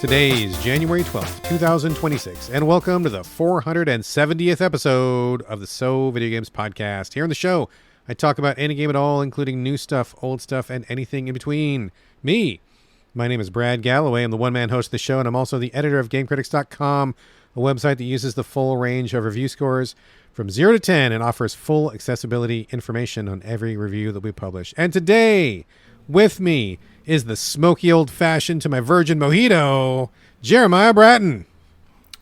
Today is January 12th, 2026, and welcome to the 470th episode of the So Video Games podcast. Here on the show, I talk about any game at all, including new stuff, old stuff, and anything in between. My name is Brad Galloway. I'm the one-man host of the show, and I'm also the editor of GameCritics.com, a website that uses the full range of review scores from 0 to 10 and offers full accessibility information on every review that we publish. And today, with me, is the smoky old-fashioned to my virgin mojito, Jeremiah Bratton.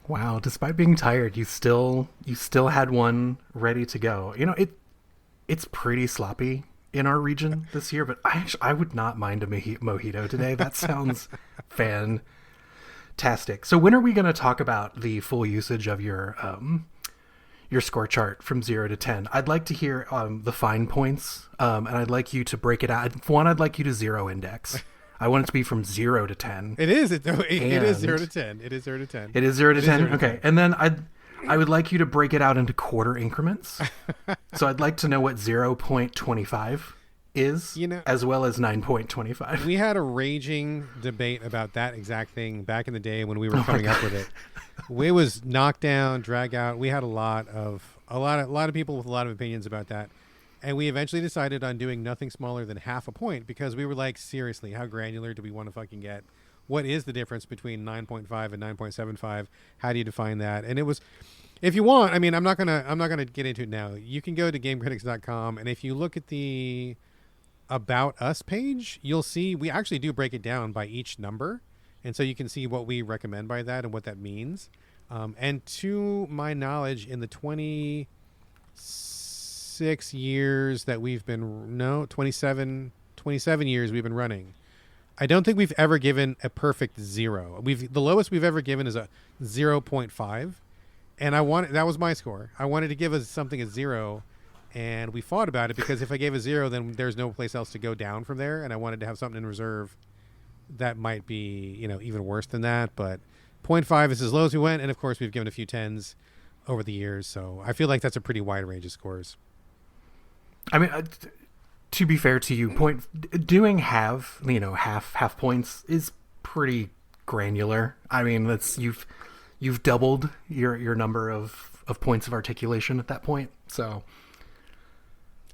Wow, despite being tired, you still had one ready to go. You know, it's pretty sloppy in our region this year, but I would not mind a mojito today. That sounds fantastic. So when are we going to talk about the full usage of your score chart from 0 to 10? I'd like to hear the fine points, and I'd like you to break it out. One, I'd like you to zero index. I want it to be from 0 to 10. It is 0 to 10. It is 0 to 10. It is 0 to 10? Okay. And then I would like you to break it out into quarter increments. So I'd like to know what 0.25 is, as well as 9.25. We had a raging debate about that exact thing back in the day when we were coming up with it. It was knockdown, drag out. We had a lot of people with a lot of opinions about that. And we eventually decided on doing nothing smaller than half a point because we were like, seriously, how granular do we want to fucking get? What is the difference between 9.5 and 9.75? How do you define that? And it was, if you want, I mean, I'm not gonna get into it now. You can go to GameCritics.com, and if you look at the About Us page, you'll see we actually do break it down by each number. And so you can see what we recommend by that and what that means. And to my knowledge, in the 26 years that we've been, 27 years we've been running, I don't think we've ever given a perfect zero. The lowest we've ever given is a 0.5. And that was my score. I wanted to give us something a 0. And we fought about it because if I gave a 0, then there's no place else to go down from there. And I wanted to have something in reserve that might be, even worse than that. But 0.5 is as low as we went. And of course, we've given a few 10s over the years. So I feel like that's a pretty wide range of scores. I mean, to be fair to you, doing half points is pretty granular. I mean, you've doubled your number of points of articulation at that point. So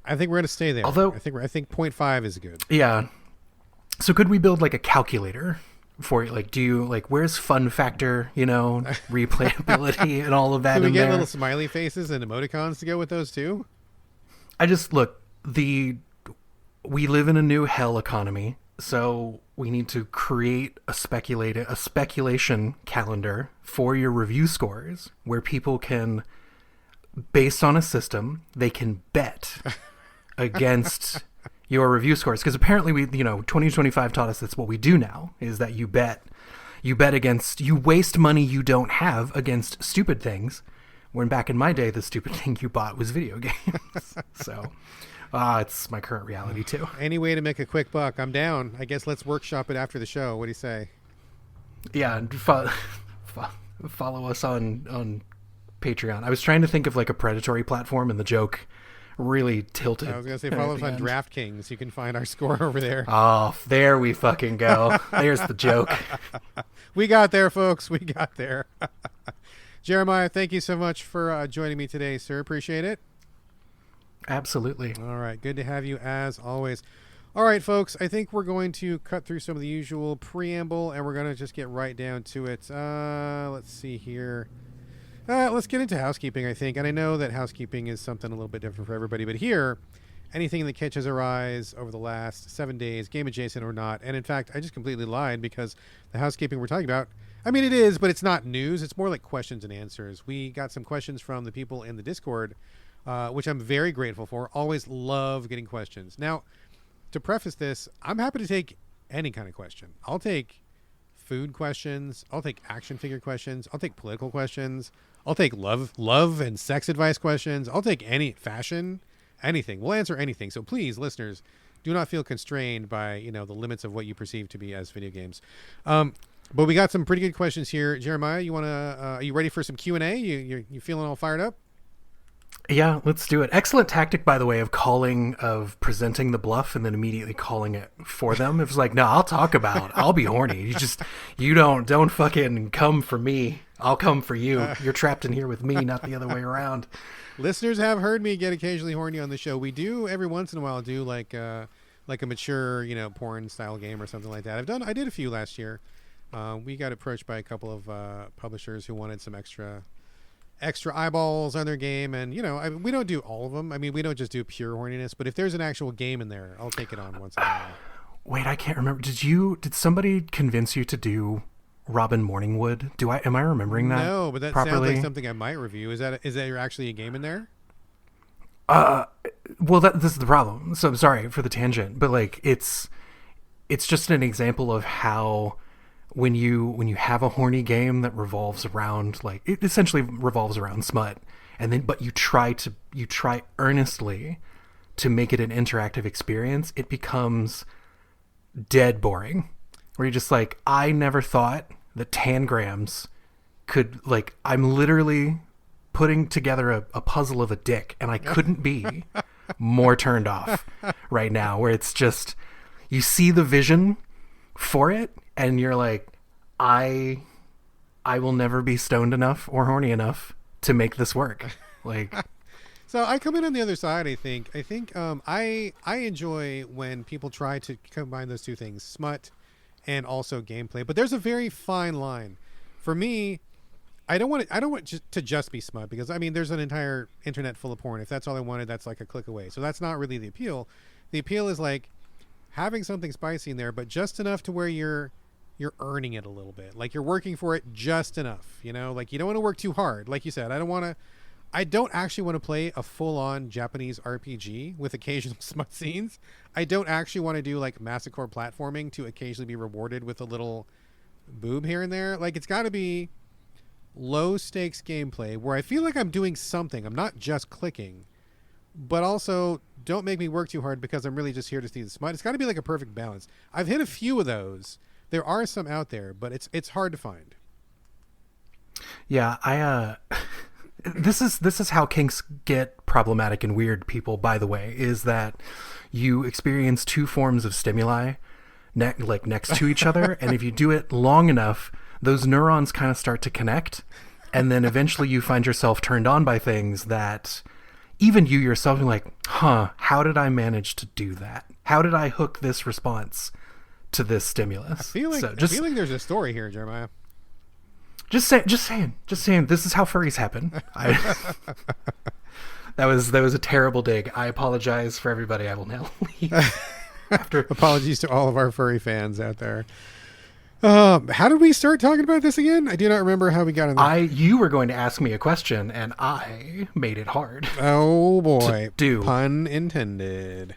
I think we're going to stay there. Although I think 0.5 is good. Yeah. So could we build like a calculator for you? Like, where's fun factor, replayability and all of that? Can we in get there? little smiley faces and emoticons to go with those too? We live in a new hell economy, so we need to create a speculation calendar for your review scores where people can, based on a system, they can bet against your review scores. Because apparently 2025 taught us that's what we do now, is that you bet against, you waste money you don't have against stupid things, when back in my day, the stupid thing you bought was video games. So it's my current reality too. Any way to make a quick buck, I'm down. I guess let's workshop it after the show. What do you say? Yeah, follow us on Patreon. I was trying to think of like a predatory platform, and the joke really tilted. I was going to say follow us on DraftKings. You can find our score over there. Oh, there we fucking go. There's the joke. We got there, folks. We got there. Jeremiah, thank you so much for joining me today, sir. Appreciate it. Absolutely. All right. Good to have you as always. All right, folks. I think we're going to cut through some of the usual preamble, and we're going to just get right down to it. Let's see here. Let's get into housekeeping, I think. And I know that housekeeping is something a little bit different for everybody. But here, anything that catches our eyes over the last 7 days, game adjacent or not. And in fact, I just completely lied because the housekeeping we're talking about, I mean, it is, but it's not news. It's more like questions and answers. We got some questions from the people in the Discord, which I'm very grateful for. Always love getting questions. Now, to preface this, I'm happy to take any kind of question. I'll take food questions. I'll take action figure questions. I'll take political questions. I'll take love and sex advice questions. I'll take any fashion, anything. We'll answer anything. So please, listeners, do not feel constrained by, the limits of what you perceive to be as video games. But we got some pretty good questions here. Jeremiah, are you ready for some Q&A? You feeling all fired up? Yeah, let's do it. Excellent tactic, by the way, of presenting the bluff and then immediately calling it for them. It was like, no, I'll be horny. You don't fucking come for me. I'll come for you. You're trapped in here with me, not the other way around. Listeners have heard me get occasionally horny on the show. We do every once in a while do like a mature, porn style game or something like that. I did a few last year. We got approached by a couple of publishers who wanted some extra eyeballs on their game, and we don't do all of them. I mean, we don't just do pure horniness, but if there's an actual game in there, I'll take it on once in a while. Wait, I can't remember. Did somebody convince you to do Robin Morningwood? Am I remembering that? No, but that properly? Sounds like something I might review. Is that actually a game in there? Well, this is the problem. So I'm sorry for the tangent, but like it's just an example of how when you have a horny game that revolves around, like, it essentially revolves around smut, but you try earnestly to make it an interactive experience, it becomes dead boring. Where you're just like, I never thought that tangrams could, like, I'm literally putting together a puzzle of a dick, and I couldn't be more turned off right now, where it's just, you see the vision for it, and you're like, I will never be stoned enough or horny enough to make this work. Like, so I come in on the other side. I think I enjoy when people try to combine those two things, smut and also gameplay. But there's a very fine line. For me, I don't want to just be smut, because I mean, there's an entire internet full of porn. If that's all I wanted, that's like a click away. So that's not really the appeal. The appeal is like having something spicy in there, but just enough to where you're earning it a little bit. Like, you're working for it just enough, like, you don't want to work too hard. Like you said, I don't actually want to play a full-on Japanese RPG with occasional smut scenes. I don't actually want to do like masochore platforming to occasionally be rewarded with a little boob here and there. Like, it's got to be low stakes gameplay where I feel like I'm doing something. I'm not just clicking, but also don't make me work too hard because I'm really just here to see the smut. It's got to be like a perfect balance. I've hit a few of those. There are some out there, but it's hard to find. Yeah, this is how kinks get problematic and weird, people, by the way, is that you experience two forms of stimuli next to each other, and if you do it long enough, those neurons kind of start to connect, and then eventually you find yourself turned on by things that even you yourself are like, how did I manage to do that? How did I hook this response to this stimulus? I feel like there's a story here, Jeremiah. Just saying. This is how furries happen. That was a terrible dig. I apologize for everybody. I will now leave. Apologies to all of our furry fans out there. How did we start talking about this again? I do not remember how we got in there. You were going to ask me a question, and I made it hard. Oh boy, do pun intended.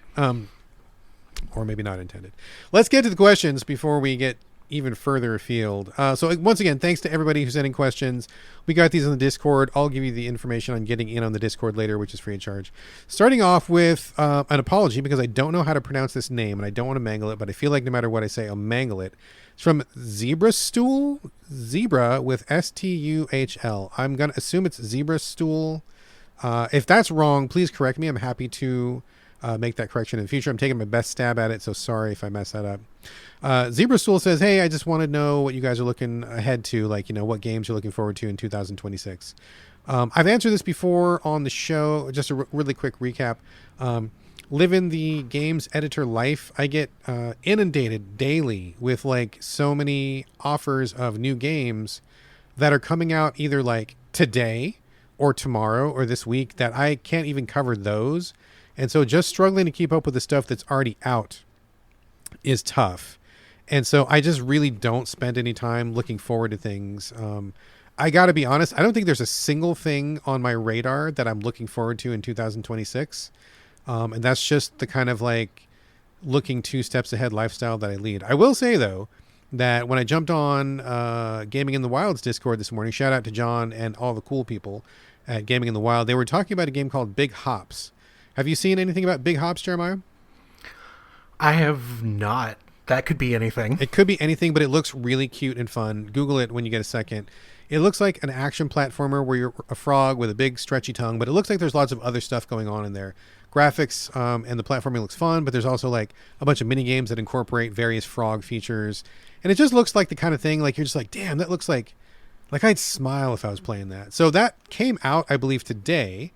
Or maybe not intended. Let's get to the questions before we get even further afield. So once again, thanks to everybody who's sending questions. We got these on the Discord. I'll give you the information on getting in on the Discord later, which is free of charge. Starting off with an apology, because I don't know how to pronounce this name, and I don't want to mangle it, but I feel like no matter what I say, I'll mangle it. It's from Zebra Stool. Zebra with Stuhl. I'm going to assume it's Zebra Stool. If that's wrong, please correct me. I'm happy to make that correction in the future. I'm taking my best stab at it, so sorry if I mess that up. Zebra Stool says, hey, I just want to know what you guys are looking ahead to, like, what games you're looking forward to in 2026. I've answered this before on the show. Just a really quick recap. Living the games editor life, I get inundated daily with like so many offers of new games that are coming out either like today or tomorrow or this week that I can't even cover those. And so just struggling to keep up with the stuff that's already out is tough. And so I just really don't spend any time looking forward to things. I got to be honest, I don't think there's a single thing on my radar that I'm looking forward to in 2026. And that's just the kind of like looking 2 steps ahead lifestyle that I lead. I will say, though, that when I jumped on Gaming in the Wild's Discord this morning, shout out to John and all the cool people at Gaming in the Wild, they were talking about a game called Big Hops. Have you seen anything about Big Hops, Jeremiah? I have not. That could be anything. It could be anything, but it looks really cute and fun. Google it when you get a second. It looks like an action platformer where you're a frog with a big stretchy tongue, but it looks like there's lots of other stuff going on in there. Graphics and the platforming looks fun, but there's also like a bunch of mini games that incorporate various frog features, and it just looks like the kind of thing like you're just like, damn, that looks like I'd smile if I was playing that. So that came out, I believe, today,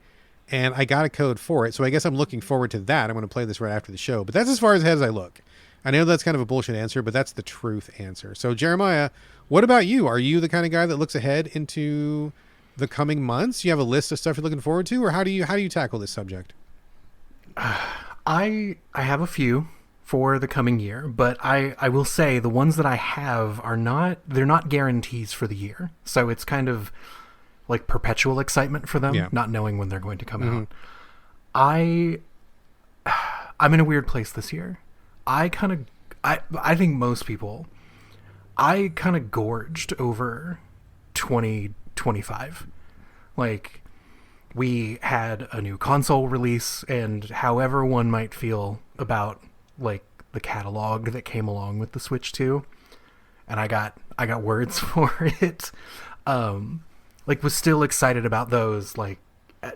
and I got a code for it. So I guess I'm looking forward to that. I'm going to play this right after the show, but that's as far ahead as I look. I know that's kind of a bullshit answer, but that's the truth answer. So Jeremiah, what about you? Are you the kind of guy that looks ahead into the coming months? You have a list of stuff you're looking forward to, or how do you tackle this subject? I have a few for the coming year, but I will say the ones that I have they're not guarantees for the year. So it's kind of like perpetual excitement for them, not knowing when they're going to come out. I'm in a weird place this year. I think most people, I kind of gorged over 2025. Like, we had a new console release, and however one might feel about like the catalog that came along with the Switch 2, and I got words for it. Like, was still excited about those. Like,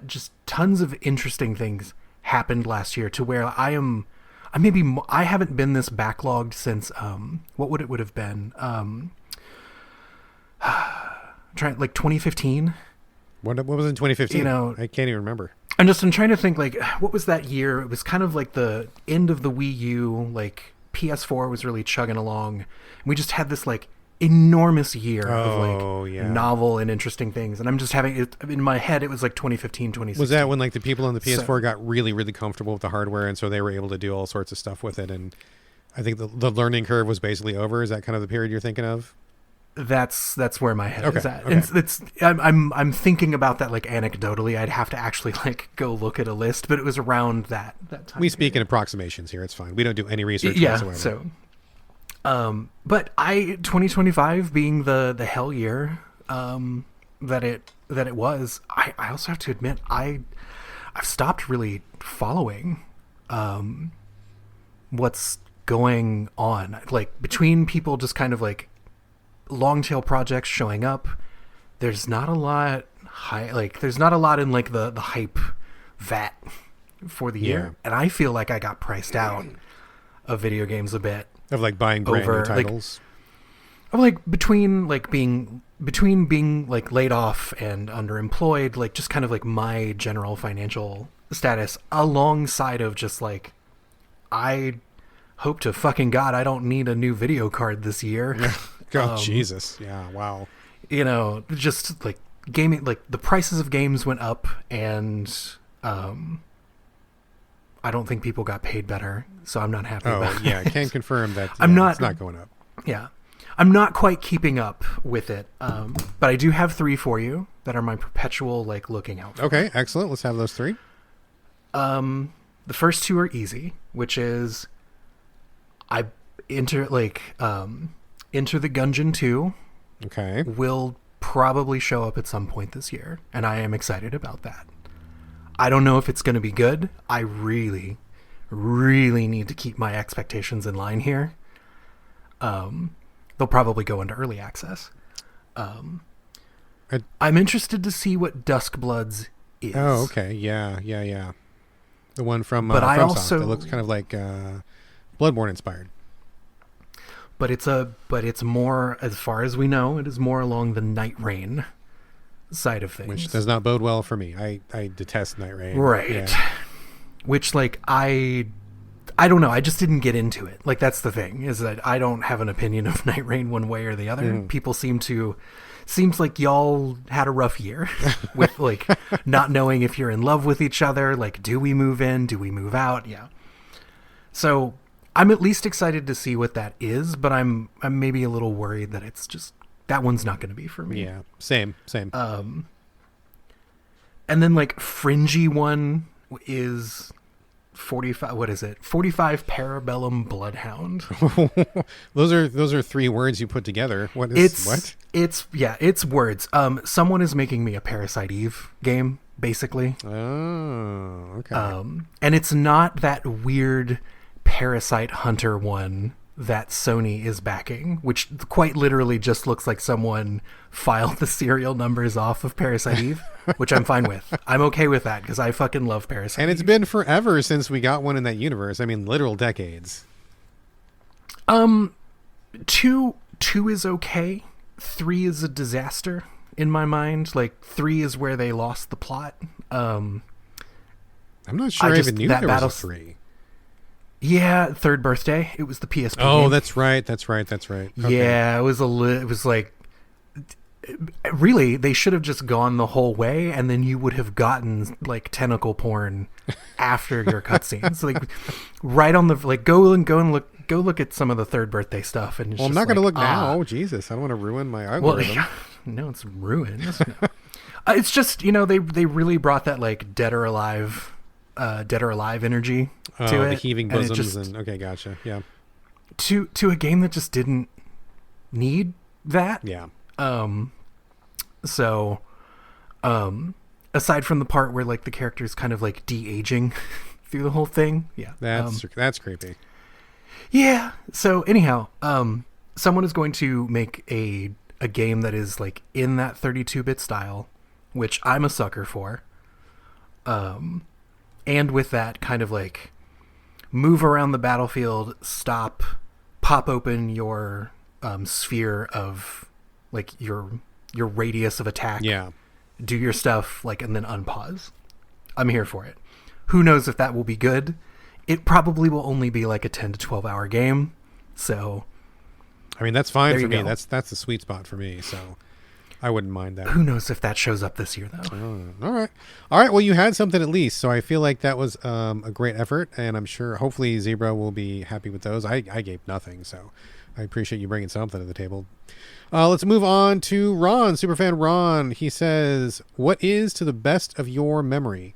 just tons of interesting things happened last year to where I haven't been this backlogged since what would have been like 2015. What was in 2015? You know, I can't even remember. I'm trying to think, like, what was that year? It was kind of like the end of the Wii U. Like, PS4 was really chugging along, and we just had this like enormous year of like novel and interesting things. And I'm just having it in my head. It was like 2015, 2016. Was that when like the people on the PS4 got really, really comfortable with the hardware, and so they were able to do all sorts of stuff with it? And I think the learning curve was basically over. Is that kind of the period you're thinking of? That's where my head is at. Okay. And I'm thinking about that like anecdotally. I'd have to actually like go look at a list, but it was around that time. We speak in approximations here. It's fine. We don't do any research whatsoever. So, but 2025 being the hell year that it was, I also have to admit I've stopped really following what's going on, like between people just kind of like long tail projects showing up. There's not a lot there's not a lot in like the hype vat for the year, and I feel like I got priced out of video games a bit. Of like buying brand new titles. Like between being like laid off and underemployed, like just kind of like my general financial status, alongside of just like, I hope to fucking God I don't need a new video card this year. Oh, Jesus. Yeah, wow. You know, just like gaming, like the prices of games went up, and I don't think people got paid better, so I'm not happy about it. I can confirm that it's not going up. Yeah. I'm not quite keeping up with it, but I do have 3 for you that are my perpetual like looking out for. Okay, excellent. Let's have those 3. The first 2 are easy, which is Enter the Gungeon 2. Okay. Will probably show up at some point this year, and I am excited about that. I don't know if it's going to be good. I really, really need to keep my expectations in line here. They'll probably go into early access. I'm interested to see what Duskbloods is. Oh, okay. Yeah. The one from FromSoft. It looks kind of like Bloodborne inspired. But it's more, as far as we know, it is more along the Night Rain side of things, which does not bode well for me. I detest Night Rain. Right. Yeah. Which like I don't know. I just didn't get into it. Like, that's the thing, is that I don't have an opinion of Night Rain one way or the other. People seems like y'all had a rough year with like not knowing if you're in love with each other. Like, do we move in? Do we move out? Yeah. So I'm at least excited to see what that is, but I'm maybe a little worried that it's just, that one's not going to be for me. Yeah. Same. And then like fringy one is 45. What is it? 45 Parabellum Bloodhound. those are 3 words you put together. What is what? It's words. Someone is making me a Parasite Eve game, basically. Oh, okay. And it's not that weird Parasite Hunter one that Sony is backing, which quite literally just looks like someone filed the serial numbers off of Parasite Eve, which I'm fine with. I'm okay with that because I fucking love Parasite And it's Eve. been forever since we got one in that universe. I mean, literal decades. Two is okay. 3 is a disaster in my mind. Like 3 is where they lost the plot. I'm not sure I even knew there was a 3. Yeah, third birthday. It was the PSP Oh, game. that's right. Okay. Yeah, it was like, really, they should have just gone the whole way, and then you would have gotten like tentacle porn after your cutscenes. Like right on the go look at some of the third birthday stuff. And it's Well, I'm not going to look now. Jesus, I don't want to ruin my algorithm. Well, no, it's ruined. It's just, they really brought that like Dead or Alive energy to it. The heaving and bosoms okay, gotcha. Yeah. To a game that just didn't need that. Yeah. So, aside from the part where like the character is kind of like de-aging through the whole thing, yeah, that's creepy. Yeah. So anyhow, someone is going to make a game that is like in that 32-bit style, which I'm a sucker for. And with that kind of like move around the battlefield, stop, pop open your sphere of like your radius of attack. Yeah. Do your stuff like and then unpause. I'm here for it. Who knows if that will be good? It probably will only be like a 10 to 12 hour game. So I mean, that's fine for me. Go. That's the sweet spot for me. So I wouldn't mind that. Who knows if that shows up this year though? All right. Well, you had something at least. So I feel like that was a great effort, and I'm sure hopefully Zebra will be happy with those. I gave nothing, so I appreciate you bringing something to the table. Let's move on to Ron, Superfan Ron. He says, what is, to the best of your memory,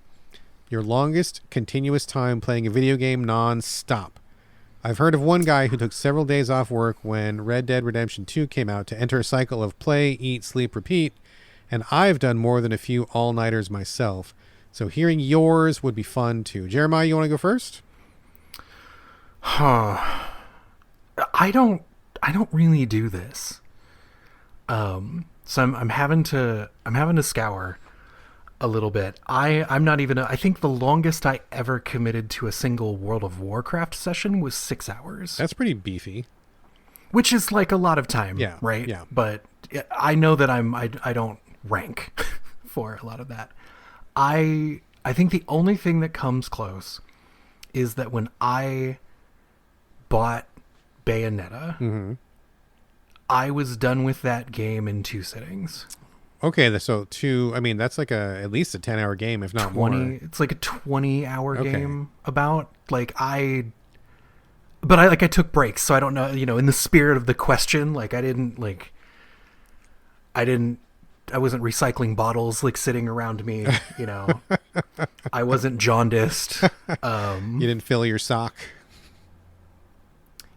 your longest continuous time playing a video game non-stop? I've heard of one guy who took several days off work when Red Dead Redemption 2 came out to enter a cycle of play, eat, sleep, repeat, and I've done more than a few all-nighters myself. So hearing yours would be fun too. Jeremiah, you want to go first? Huh. I don't really do this. So I'm having to scour a little bit. I'm not even I think the longest I ever committed to a single World of Warcraft session was 6 hours. That's pretty beefy. Which is like a lot of time, yeah, right? Yeah. But I know that I don't rank for a lot of that. I think the only thing that comes close is that when I bought Bayonetta, mm-hmm. I was done with that game in 2 sittings. Okay, so 2, I mean, that's like at least a 10-hour game, if not 20, more. It's like a 20-hour game about. Like, I took breaks, so I don't know, in the spirit of the question, like, I wasn't recycling bottles, like, sitting around me, I wasn't jaundiced. You didn't fill your sock?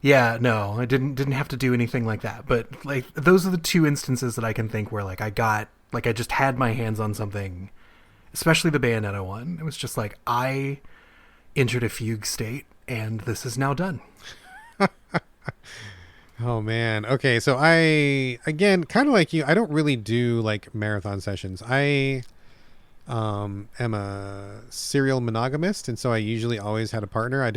Yeah, no, I didn't have to do anything like that. But like those are the 2 instances that I can think where like I just had my hands on something, especially the Bayonetta one. It was just like I entered a fugue state and this is now done. Oh man. Okay, so I again kind of like you, I don't really do like marathon sessions. I am a serial monogamist, and so I usually always had a partner. I'm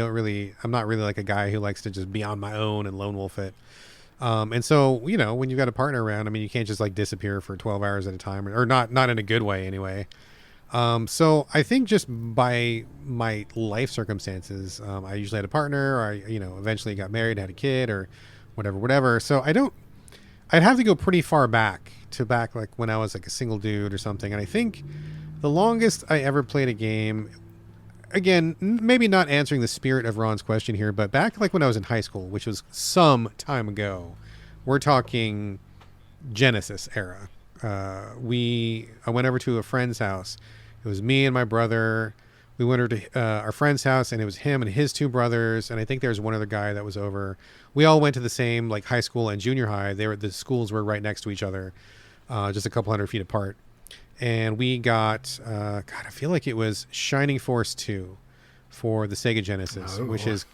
not really like a guy who likes to just be on my own and lone wolf it. And so, when you've got a partner around, I mean, you can't just like disappear for 12 hours at a time, or not in a good way anyway. So I think just by my life circumstances, I usually had a partner, or I, eventually got married, had a kid, or whatever. So I'd have to go pretty far back like when I was like a single dude or something. And I think the longest I ever played a game, again, maybe not answering the spirit of Ron's question here, but back like when I was in high school, which was some time ago, we're talking Genesis era. I went over to a friend's house. It was me and my brother. We went over to our friend's house, and it was him and his 2 brothers, and I think there was one other guy that was over. We all went to the same like high school and junior high. The schools were right next to each other, just a couple hundred feet apart. And we got, I feel like it was Shining Force 2 for the Sega Genesis, which is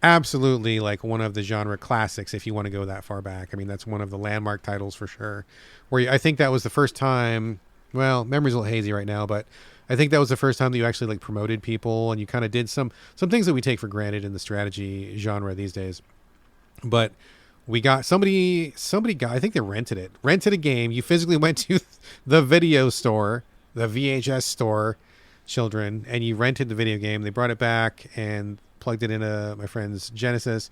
absolutely like one of the genre classics if you want to go that far back. I mean, that's one of the landmark titles for sure. I think that was the first time. Well, memory's a little hazy right now, but I think that was the first time that you actually like promoted people and you kind of did some things that we take for granted in the strategy genre these days. But we got somebody got, I think they rented a game. You physically went to the video store, the VHS store, children, and you rented the video game. They brought it back and plugged it into my friend's Genesis,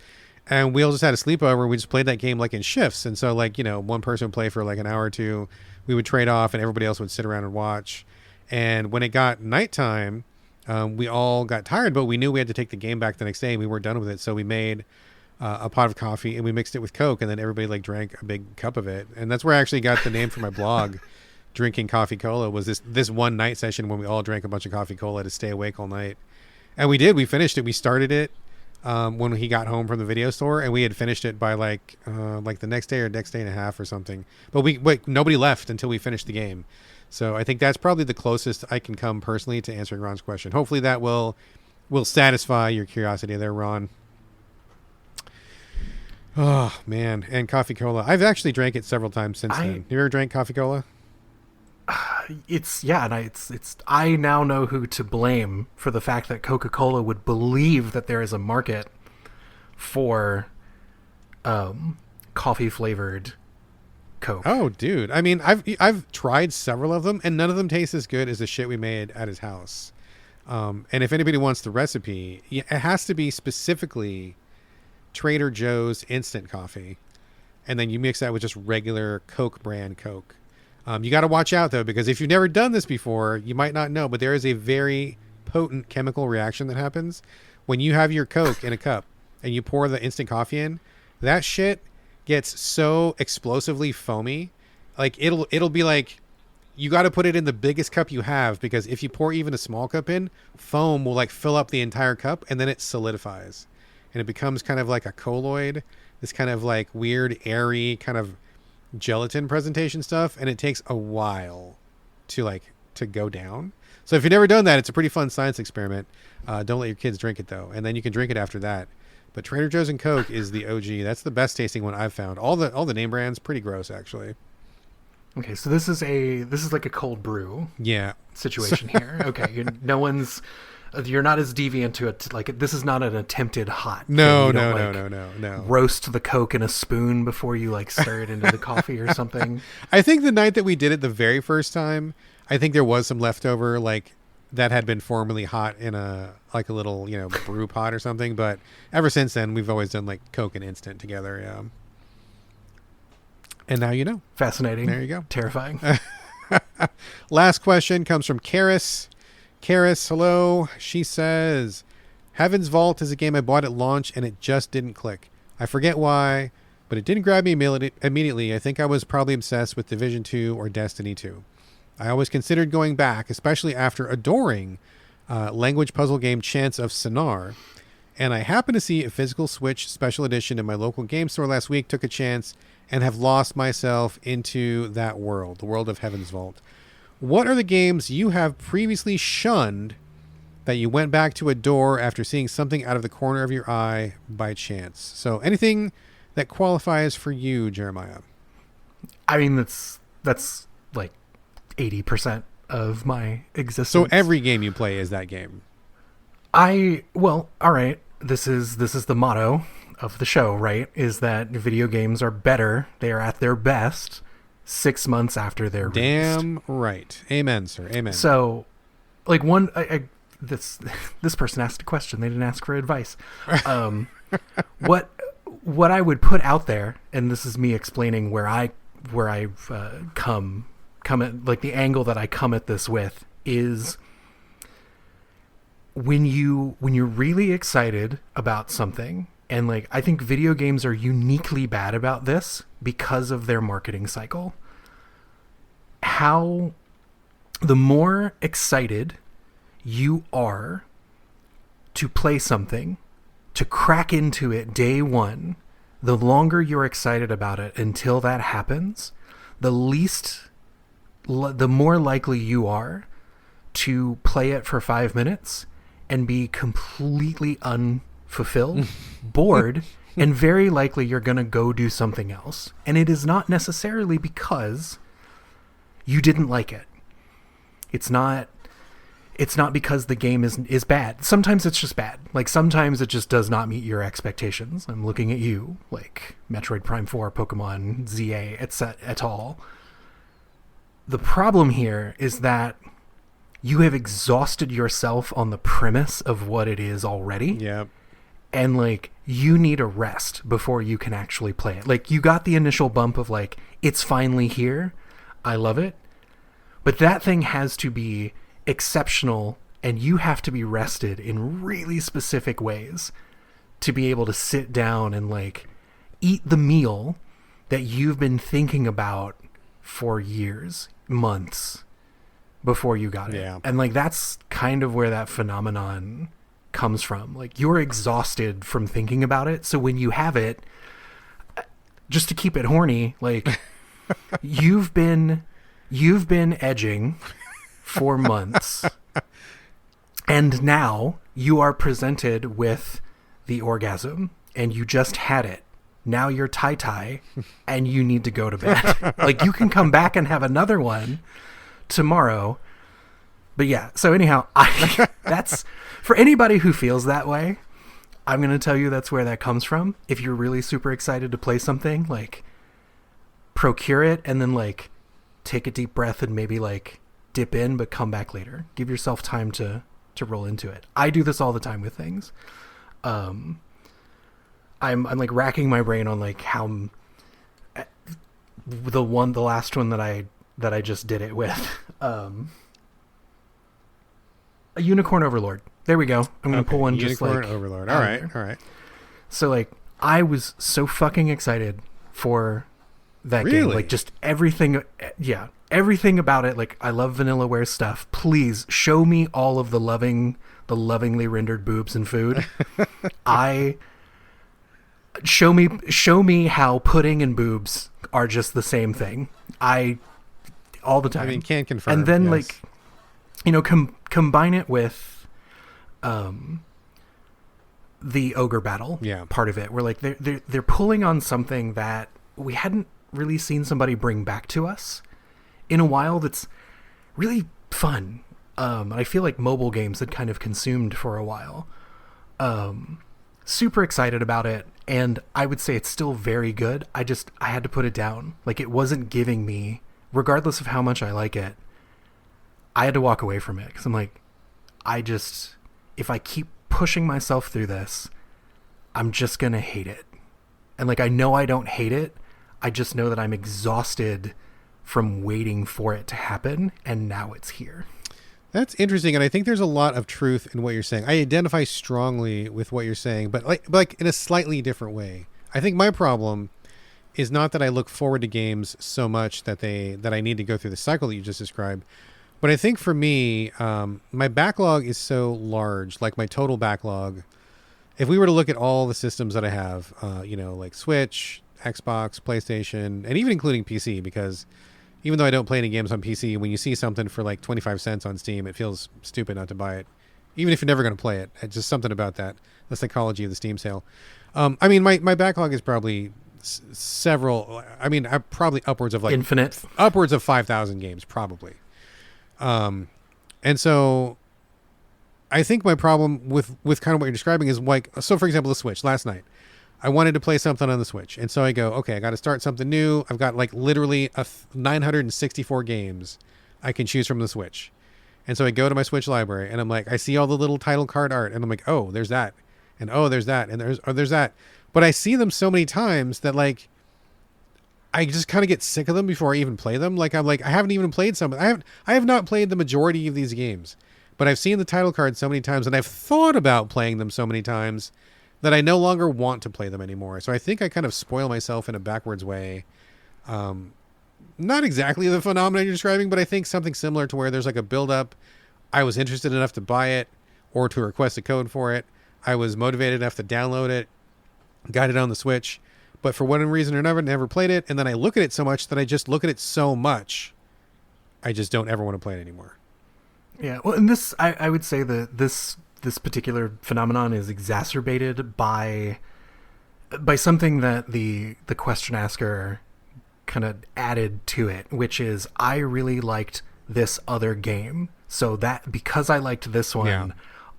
and we all just had a sleepover. We just played that game like in shifts. And so like, one person would play for like an hour or two, we would trade off, and everybody else would sit around and watch. And when it got nighttime, we all got tired, but we knew we had to take the game back the next day, and we weren't done with it. So we made a pot of coffee and we mixed it with Coke, and then everybody like drank a big cup of it. And that's where I actually got the name for my blog. Drinking Coffee Cola was this one night session when we all drank a bunch of coffee cola to stay awake all night. And we did. We finished it. We started it when he got home from the video store, and we had finished it by like the next day or next day and a half or something. But nobody left until we finished the game. So I think that's probably the closest I can come personally to answering Ron's question. Hopefully that will satisfy your curiosity there, Ron. Oh man, and Coffee Cola. I've actually drank it several times since then. You ever drank Coffee Cola? It's I now know who to blame for the fact that Coca-Cola would believe that there is a market for coffee flavored Coke. Oh, dude. I mean, I've tried several of them, and none of them taste as good as the shit we made at his house. And if anybody wants the recipe, it has to be specifically Trader Joe's instant coffee, and then you mix that with just regular Coke brand Coke. You got to watch out though, because if you've never done this before, you might not know, but there is a very potent chemical reaction that happens when you have your Coke in a cup and you pour the instant coffee in. That shit gets so explosively foamy. Like it'll be like, you got to put it in the biggest cup you have, because if you pour even a small cup in, foam will like fill up the entire cup, and then it solidifies and it becomes kind of like a colloid, this kind of like weird, airy kind of gelatin presentation stuff, and it takes a while to go down. So if you've never done that, it's a pretty fun science experiment. Don't let your kids drink it though, and then you can drink it after that. But Trader Joe's and Coke is the OG. That's the best tasting one I've found. All the name brands pretty gross actually. Okay, so this is like a cold brew situation here. Okay, you're not as deviant to it. Like, this is not an attempted hot. No. Roast the Coke in a spoon before you like stir it into the coffee or something. I think the night that we did it the very first time, I think there was some leftover like that had been formerly hot in a little brew pot or something. But ever since then, we've always done like Coke and instant together. Yeah. And now you know. Fascinating. There you go. Terrifying. Last question comes from Karis. Karis, hello. She says, Heaven's Vault is a game I bought at launch and it just didn't click. I forget why, but it didn't grab me immediately. I think I was probably obsessed with Division 2 or Destiny 2. I always considered going back, especially after adoring language puzzle game Chants of Sonar. And I happened to see a physical Switch special edition in my local game store last week, took a chance, and have lost myself into that world, the world of Heaven's Vault. What are the games you have previously shunned that you went back to adore after seeing something out of the corner of your eye by chance? So anything that qualifies for you, Jeremiah? I mean, that's like 80% of my existence. So every game you play is that game. All right. This is the motto of the show, right? Is that video games are better. They are at their best 6 months after they're released. Damn right. Amen, sir. Amen. So, like this person asked a question. They didn't ask for advice. What I would put out there, and this is me explaining where I've come at, like the angle that I come at this with, is when you're really excited about something. And like, I think video games are uniquely bad about this because of their marketing cycle. How the more excited you are to play something, to crack into it day one, the longer you're excited about it until that happens, the more likely you are to play it for 5 minutes and be completely fulfilled, bored, and very likely you're going to go do something else. And it is not necessarily because you didn't like it. It's not because the game is bad. Sometimes it's just bad. Like, sometimes it just does not meet your expectations. I'm looking at you, like Metroid Prime 4, Pokemon, ZA, et al. The problem here is that you have exhausted yourself on the premise of what it is already. Yeah. And, like, you need a rest before you can actually play it. Like, you got the initial bump of, like, it's finally here. I love it. But that thing has to be exceptional, and you have to be rested in really specific ways to be able to sit down and, like, eat the meal that you've been thinking about for years, months before you got it. Yeah. And, like, that's kind of where that phenomenon comes from. Like, you're exhausted from thinking about it, so when you have it, just to keep it horny, like, you've been edging for months, and now you are presented with the orgasm, and you just had it. Now you're tie-tie, and you need to go to bed. Like, you can come back and have another one tomorrow. But yeah, so anyhow, that's for anybody who feels that way. I'm going to tell you that's where that comes from. If you're really super excited to play something, like, procure it and then, like, take a deep breath and maybe, like, dip in, but come back later. Give yourself time to roll into it. I do this all the time with things. I'm like racking my brain on, like, how the last one that I just did it with. A Unicorn Overlord. There we go. I'm going to pull one just like... Unicorn Overlord. All right. So, like, I was so fucking excited for that game. Like, just everything... Yeah. Everything about it. Like, I love Vanillaware stuff. Please, show me all of the lovingly rendered boobs and food. Show me how pudding and boobs are just the same thing. All the time. I mean, can't confirm. And then, yes. like... You know, combine it with the ogre battle part of it, where, like, they're pulling on something that we hadn't really seen somebody bring back to us in a while. That's really fun. I feel like mobile games had kind of consumed for a while. Super excited about it, and I would say it's still very good. I had to put it down. Like, it wasn't giving me, regardless of how much I like it, I had to walk away from it because I'm like, if I keep pushing myself through this, I'm just going to hate it. And, like, I know I don't hate it. I just know that I'm exhausted from waiting for it to happen, and now it's here. That's interesting, and I think there's a lot of truth in what you're saying. I identify strongly with what you're saying, but like in a slightly different way. I think my problem is not that I look forward to games so much that I need to go through the cycle that you just described. But I think for me, my backlog is so large, like my total backlog. If we were to look at all the systems that I have, like Switch, Xbox, PlayStation, and even including PC, because even though I don't play any games on PC, when you see something for like 25 cents on Steam, it feels stupid not to buy it, even if you're never going to play it. It's just something about that, the psychology of the Steam sale. I mean, my backlog is probably several. I mean, probably upwards of like infinite, upwards of 5,000 games, probably. And so I think my problem with kind of what you're describing is, like, so for example, the Switch. Last night, I wanted to play something on the Switch. And so I go, okay, I got to start something new. I've got like literally 964 games I can choose from the Switch. And so I go to my Switch library and I'm like, I see all the little title card art and I'm like, oh, there's that. And oh, there's that. And there's that. But I see them so many times that, like, I just kind of get sick of them before I even play them. Like, I'm like, I haven't even played some. I have not played the majority of these games, but I've seen the title cards so many times and I've thought about playing them so many times that I no longer want to play them anymore. So I think I kind of spoil myself in a backwards way. Not exactly the phenomenon you're describing, but I think something similar to where there's like a build up. I was interested enough to buy it or to request a code for it. I was motivated enough to download it, got it on the Switch. But for one reason or another, never played it. And then I look at it so much that I just look at it so much, I just don't ever want to play it anymore. Yeah. Well, and this, I would say that this this particular phenomenon is exacerbated by something that the question asker kind of added to it, which is I really liked this other game. So that because I liked this one,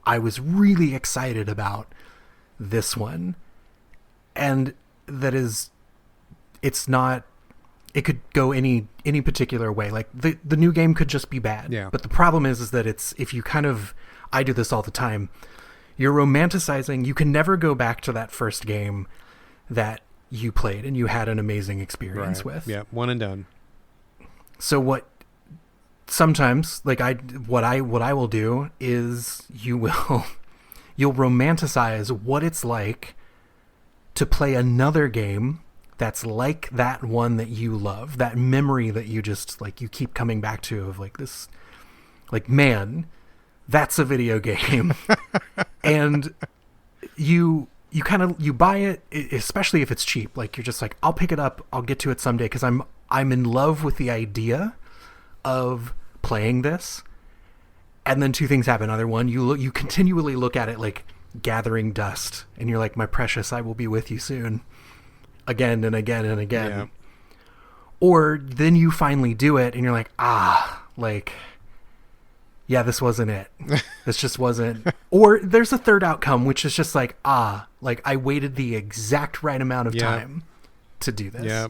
I was really excited about this one. And that is, it's not, it could go any particular way. Like the new game could just be bad. Yeah. But the problem is that it's, if you kind of, I do this all the time, you're romanticizing, you can never go back to that first game that you played and you had an amazing experience with. Yeah, one and done. So what sometimes, like what I will do is you'll romanticize what it's like to play another game that's like that one that you love, that memory that you just like, you keep coming back to of like this, like, man, that's a video game. And you buy it, especially if it's cheap. Like, you're just like, I'll pick it up, I'll get to it someday, because I'm in love with the idea of playing this. And then two things happen. Either one, you continually look at it like gathering dust, and you're like, my precious, I will be with you soon, again and again and again. Yeah. Or then you finally do it and you're like, like, yeah, this wasn't it. This just wasn't. Or there's a third outcome, which is just like, like, I waited the exact right amount of time to do this. Yeah.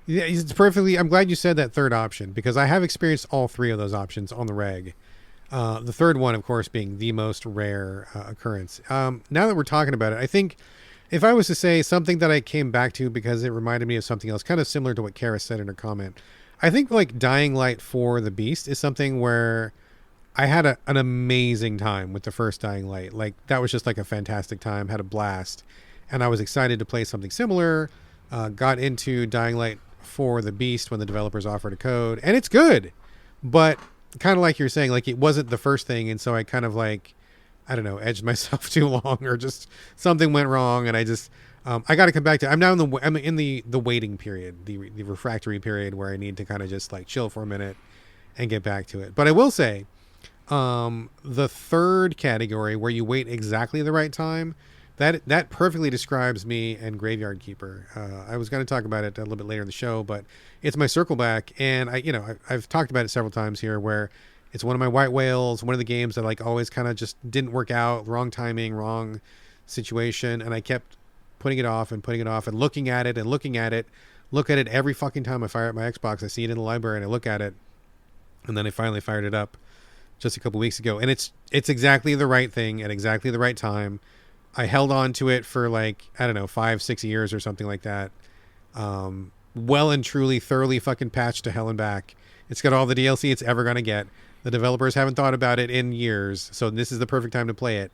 Yeah, it's perfectly. I'm glad you said that third option, because I have experienced all three of those options on the reg. The third one, of course, being the most rare occurrence. Now that we're talking about it, I think if I was to say something that I came back to because it reminded me of something else, kind of similar to what Kara said in her comment, I think like Dying Light 4 The Beast is something where I had an amazing time with the first Dying Light. Like, that was just like a fantastic time, had a blast, and I was excited to play something similar. Got into Dying Light 4 The Beast when the developers offered a code, and it's good, but kind of like you're saying, like, it wasn't the first thing, and so I kind of like, I don't know, edged myself too long, or just something went wrong, and I just I got to come back to. I'm now in the waiting period, the refractory period, where I need to kind of just like chill for a minute and get back to it. But I will say, the third category, where you wait exactly the right time, that perfectly describes me and Graveyard Keeper. I was going to talk about it a little bit later in the show, but it's my circle back, and I've talked about it several times here, where it's one of my white whales, one of the games that like always kind of just didn't work out, wrong timing, wrong situation, and I kept putting it off and looking at it every fucking time I fire up my Xbox. I see it in the library and I look at it, and then I finally fired it up just a couple weeks ago, and it's exactly the right thing at exactly the right time. I held on to it for like, I don't know, 5-6 years or something like that. Well and truly thoroughly fucking patched to hell and back. It's got all the DLC it's ever going to get. The developers haven't thought about it in years, so this is the perfect time to play it.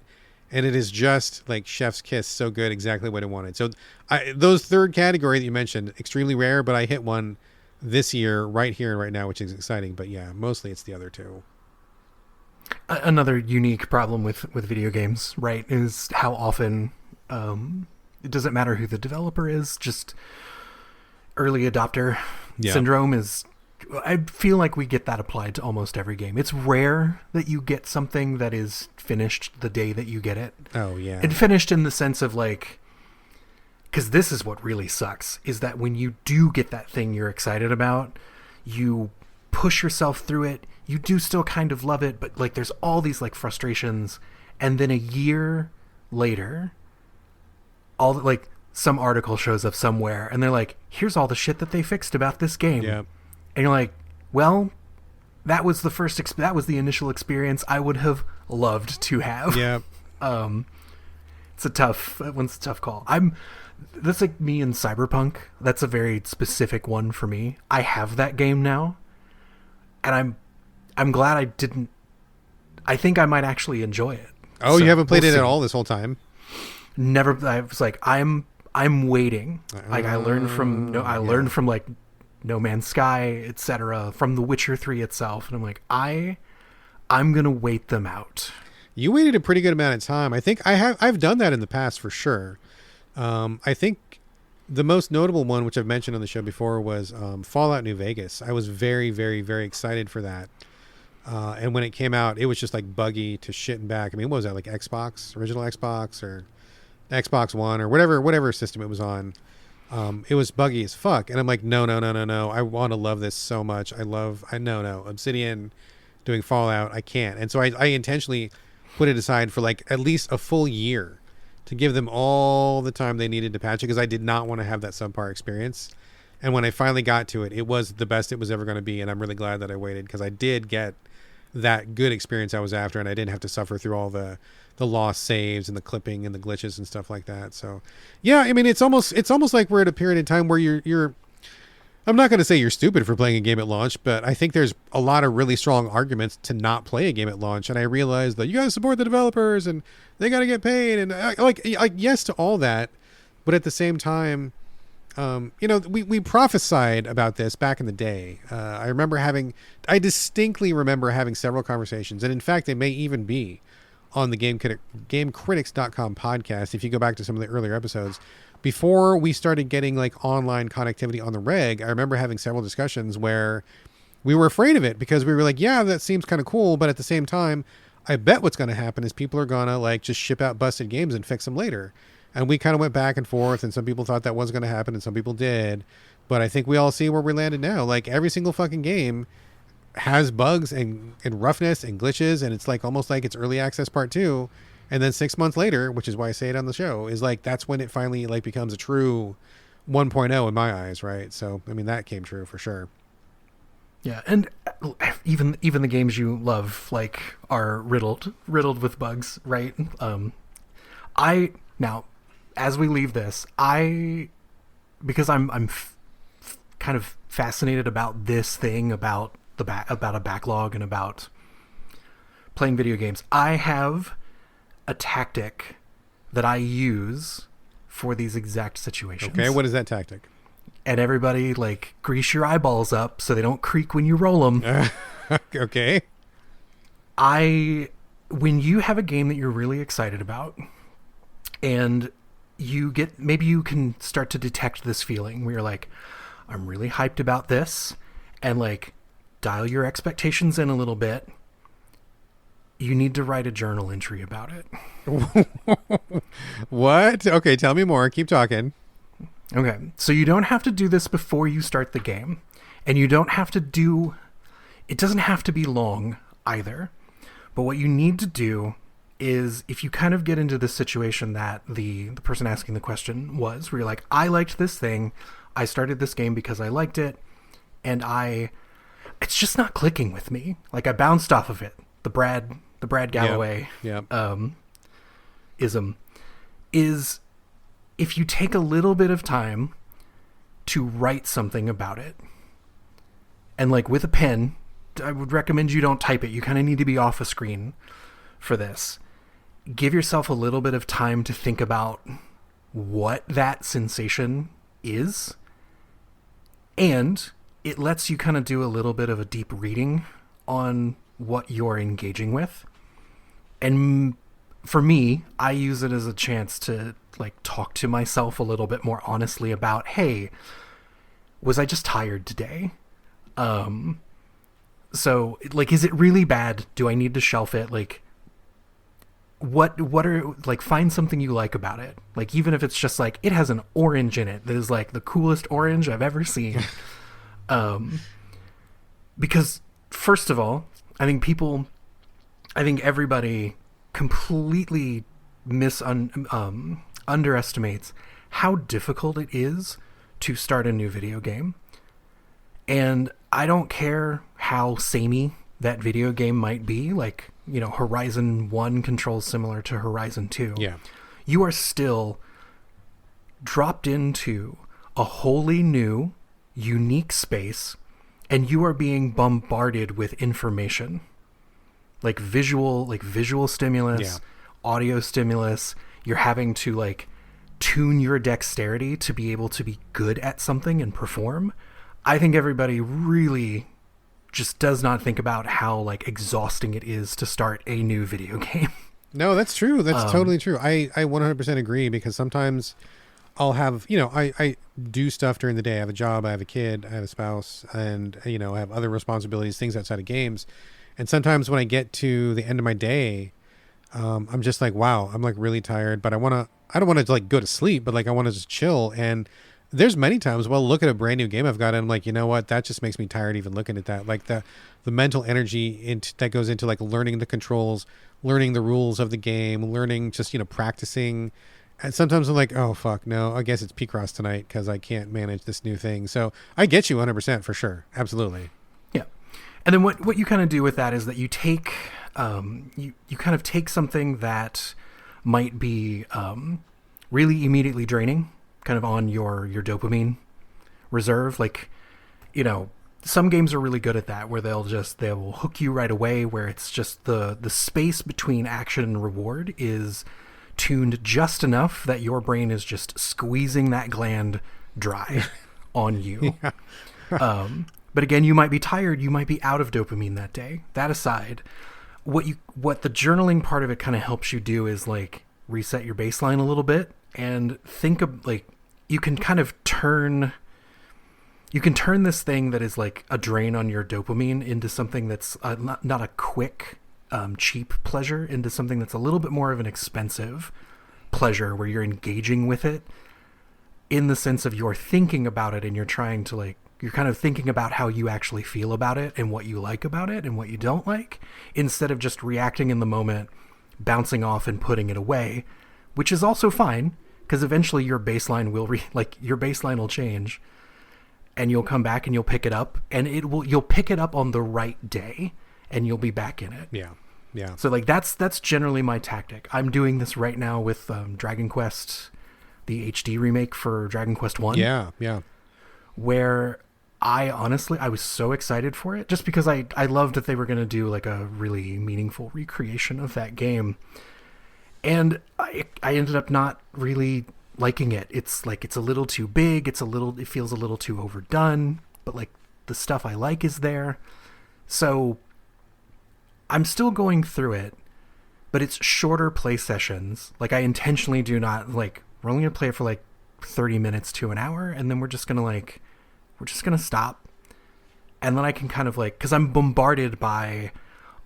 And it is just like chef's kiss, so good, exactly what I wanted. So those third category that you mentioned, extremely rare, but I hit one this year, right here and right now, which is exciting. But yeah, mostly it's the other two. Another unique problem with video games, right, is how often it doesn't matter who the developer is, just early adopter syndrome is. I feel like we get that applied to almost every game. It's rare that you get something that is finished the day that you get it. Oh, yeah. And finished in the sense of like, because this is what really sucks, is that when you do get that thing you're excited about, you push yourself through it. You do still kind of love it, but like there's all these like frustrations. And then a year later, like some article shows up somewhere and they're like, here's all the shit that they fixed about this game. Yeah. And you're like, well, that was that was the initial experience I would have loved to have. Yeah. That one's a tough call. That's like me in Cyberpunk. That's a very specific one for me. I have that game now, and I'm glad I didn't. I think I might actually enjoy it. Oh, so you haven't played it at all this whole time? Never. I was like, I'm waiting. Like I learned from like No Man's Sky, etc., from The Witcher 3 itself, and I'm like, I'm gonna wait them out. You waited a pretty good amount of time. I think I've done that in the past for sure. I think the most notable one, which I've mentioned on the show before, was Fallout New Vegas. I was very, very, very excited for that. And when it came out, it was just like buggy to shit and back. I mean, what was that, like Xbox, original Xbox, or Xbox One, or whatever system it was on? It was buggy as fuck. And I'm like, no. I want to love this so much. No. Obsidian doing Fallout, I can't. And so I intentionally put it aside for like at least a full year to give them all the time they needed to patch it, because I did not want to have that subpar experience. And when I finally got to it, it was the best it was ever going to be. And I'm really glad that I waited, because I did get that good experience I was after, and I didn't have to suffer through all the lost saves and the clipping and the glitches and stuff like that. So yeah, I mean, it's almost like we're at a period in time where you're I'm not going to say you're stupid for playing a game at launch, but I think there's a lot of really strong arguments to not play a game at launch. And I realize that you got to support the developers and they got to get paid, and like yes to all that, but at the same time, we prophesied about this back in the day. I distinctly remember having several conversations, and in fact, they may even be on the GameCritics.com podcast. If you go back to some of the earlier episodes, before we started getting like online connectivity on the reg, I remember having several discussions where we were afraid of it, because we were like, yeah, that seems kind of cool, but at the same time, I bet what's going to happen is people are going to like just ship out busted games and fix them later. And we kind of went back and forth, and some people thought that wasn't going to happen, and some people did. But I think we all see where we landed now. Like, every single fucking game has bugs and roughness and glitches, and it's like almost like it's early access part 2. And then 6 months later, which is why I say it on the show, is like that's when it finally like becomes a true 1.0 in my eyes, right? So, I mean, that came true for sure. Yeah, and even the games you love like are riddled with bugs, right? Now, as we leave this, because I'm kind of fascinated about this thing, about about a backlog and about playing video games. I have a tactic that I use for these exact situations. Okay, what is that tactic? And everybody, like, grease your eyeballs up so they don't creak when you roll them. Okay. When you have a game that you're really excited about, and maybe you can start to detect this feeling where you're like, I'm really hyped about this, and like dial your expectations in a little bit. You need to write a journal entry about it. What? Okay, tell me more. Keep talking. Okay, so you don't have to do this before you start the game, and it doesn't have to be long either. But what you need to do is, if you kind of get into the situation that the person asking the question was, where you're like, I liked this thing, I started this game because I liked it, and it's just not clicking with me. Like, I bounced off of it. The Brad Galloway ism is, if you take a little bit of time to write something about it, and like with a pen, I would recommend you don't type it. You kind of need to be off a screen for this. Give yourself a little bit of time to think about what that sensation is, and it lets you kind of do a little bit of a deep reading on what you're engaging with. And for me, I use it as a chance to like talk to myself a little bit more honestly about, hey, was I just tired today? So like, is it really bad? Do I need to shelf it? Like, what are, like, find something you like about it. Like, even if it's just like, it has an orange in it that is like the coolest orange I've ever seen. Because first of all, I think everybody completely underestimates how difficult it is to start a new video game. And I don't care how samey that video game might be, like, you know, Horizon 1 controls similar to Horizon 2. Yeah. You are still dropped into a wholly new, unique space, and you are being bombarded with information. Like visual stimulus, audio stimulus. You're having to like tune your dexterity to be able to be good at something and perform. I think everybody really just does not think about how like exhausting it is to start a new video game. No, that's true. That's totally true. I 100% agree, because sometimes I'll have, I do stuff during the day. I have a job, I have a kid, I have a spouse, and, I have other responsibilities, things outside of games. And sometimes when I get to the end of my day, I'm just like, wow, I'm like really tired, but I don't want to like go to sleep, but like I want to just chill. And there's many times, well, look at a brand new game I've got, and I'm like, you know what? That just makes me tired even looking at that. Like the mental energy that goes into like learning the controls, learning the rules of the game, learning just, practicing. And sometimes I'm like, oh, fuck, no, I guess it's P-Cross tonight because I can't manage this new thing. So I get you 100% for sure. Absolutely. Yeah. And then what you kind of do with that is that you take, you kind of take something that might be really immediately draining, kind of on your dopamine reserve. Like, some games are really good at that, where they will hook you right away, where it's just the space between action and reward is tuned just enough that your brain is just squeezing that gland dry on you. Yeah. But again, you might be tired, you might be out of dopamine that day. That aside, what the journaling part of it kind of helps you do is like reset your baseline a little bit and think of like you can turn this thing that is like a drain on your dopamine into something that's not a quick, cheap pleasure, into something that's a little bit more of an expensive pleasure, where you're engaging with it in the sense of you're thinking about it and you're trying to you're kind of thinking about how you actually feel about it and what you like about it and what you don't like, instead of just reacting in the moment, bouncing off and putting it away, which is also fine, because eventually your baseline will change, and you'll come back and you'll pick it up, and you'll pick it up on the right day, and you'll be back in it. Yeah. Yeah. So that's generally my tactic. I'm doing this right now with Dragon Quest, the HD remake for Dragon Quest 1. Yeah. Yeah. Where I was so excited for it, just because I loved that they were going to do like a really meaningful recreation of that game. And I ended up not really liking it. It's a little too big. It feels a little too overdone, but like the stuff I like is there. So I'm still going through it, but it's shorter play sessions. Like I intentionally do not we're only going to play it for like 30 minutes to an hour. And then we're just going to stop. And then I can kind of cause I'm bombarded by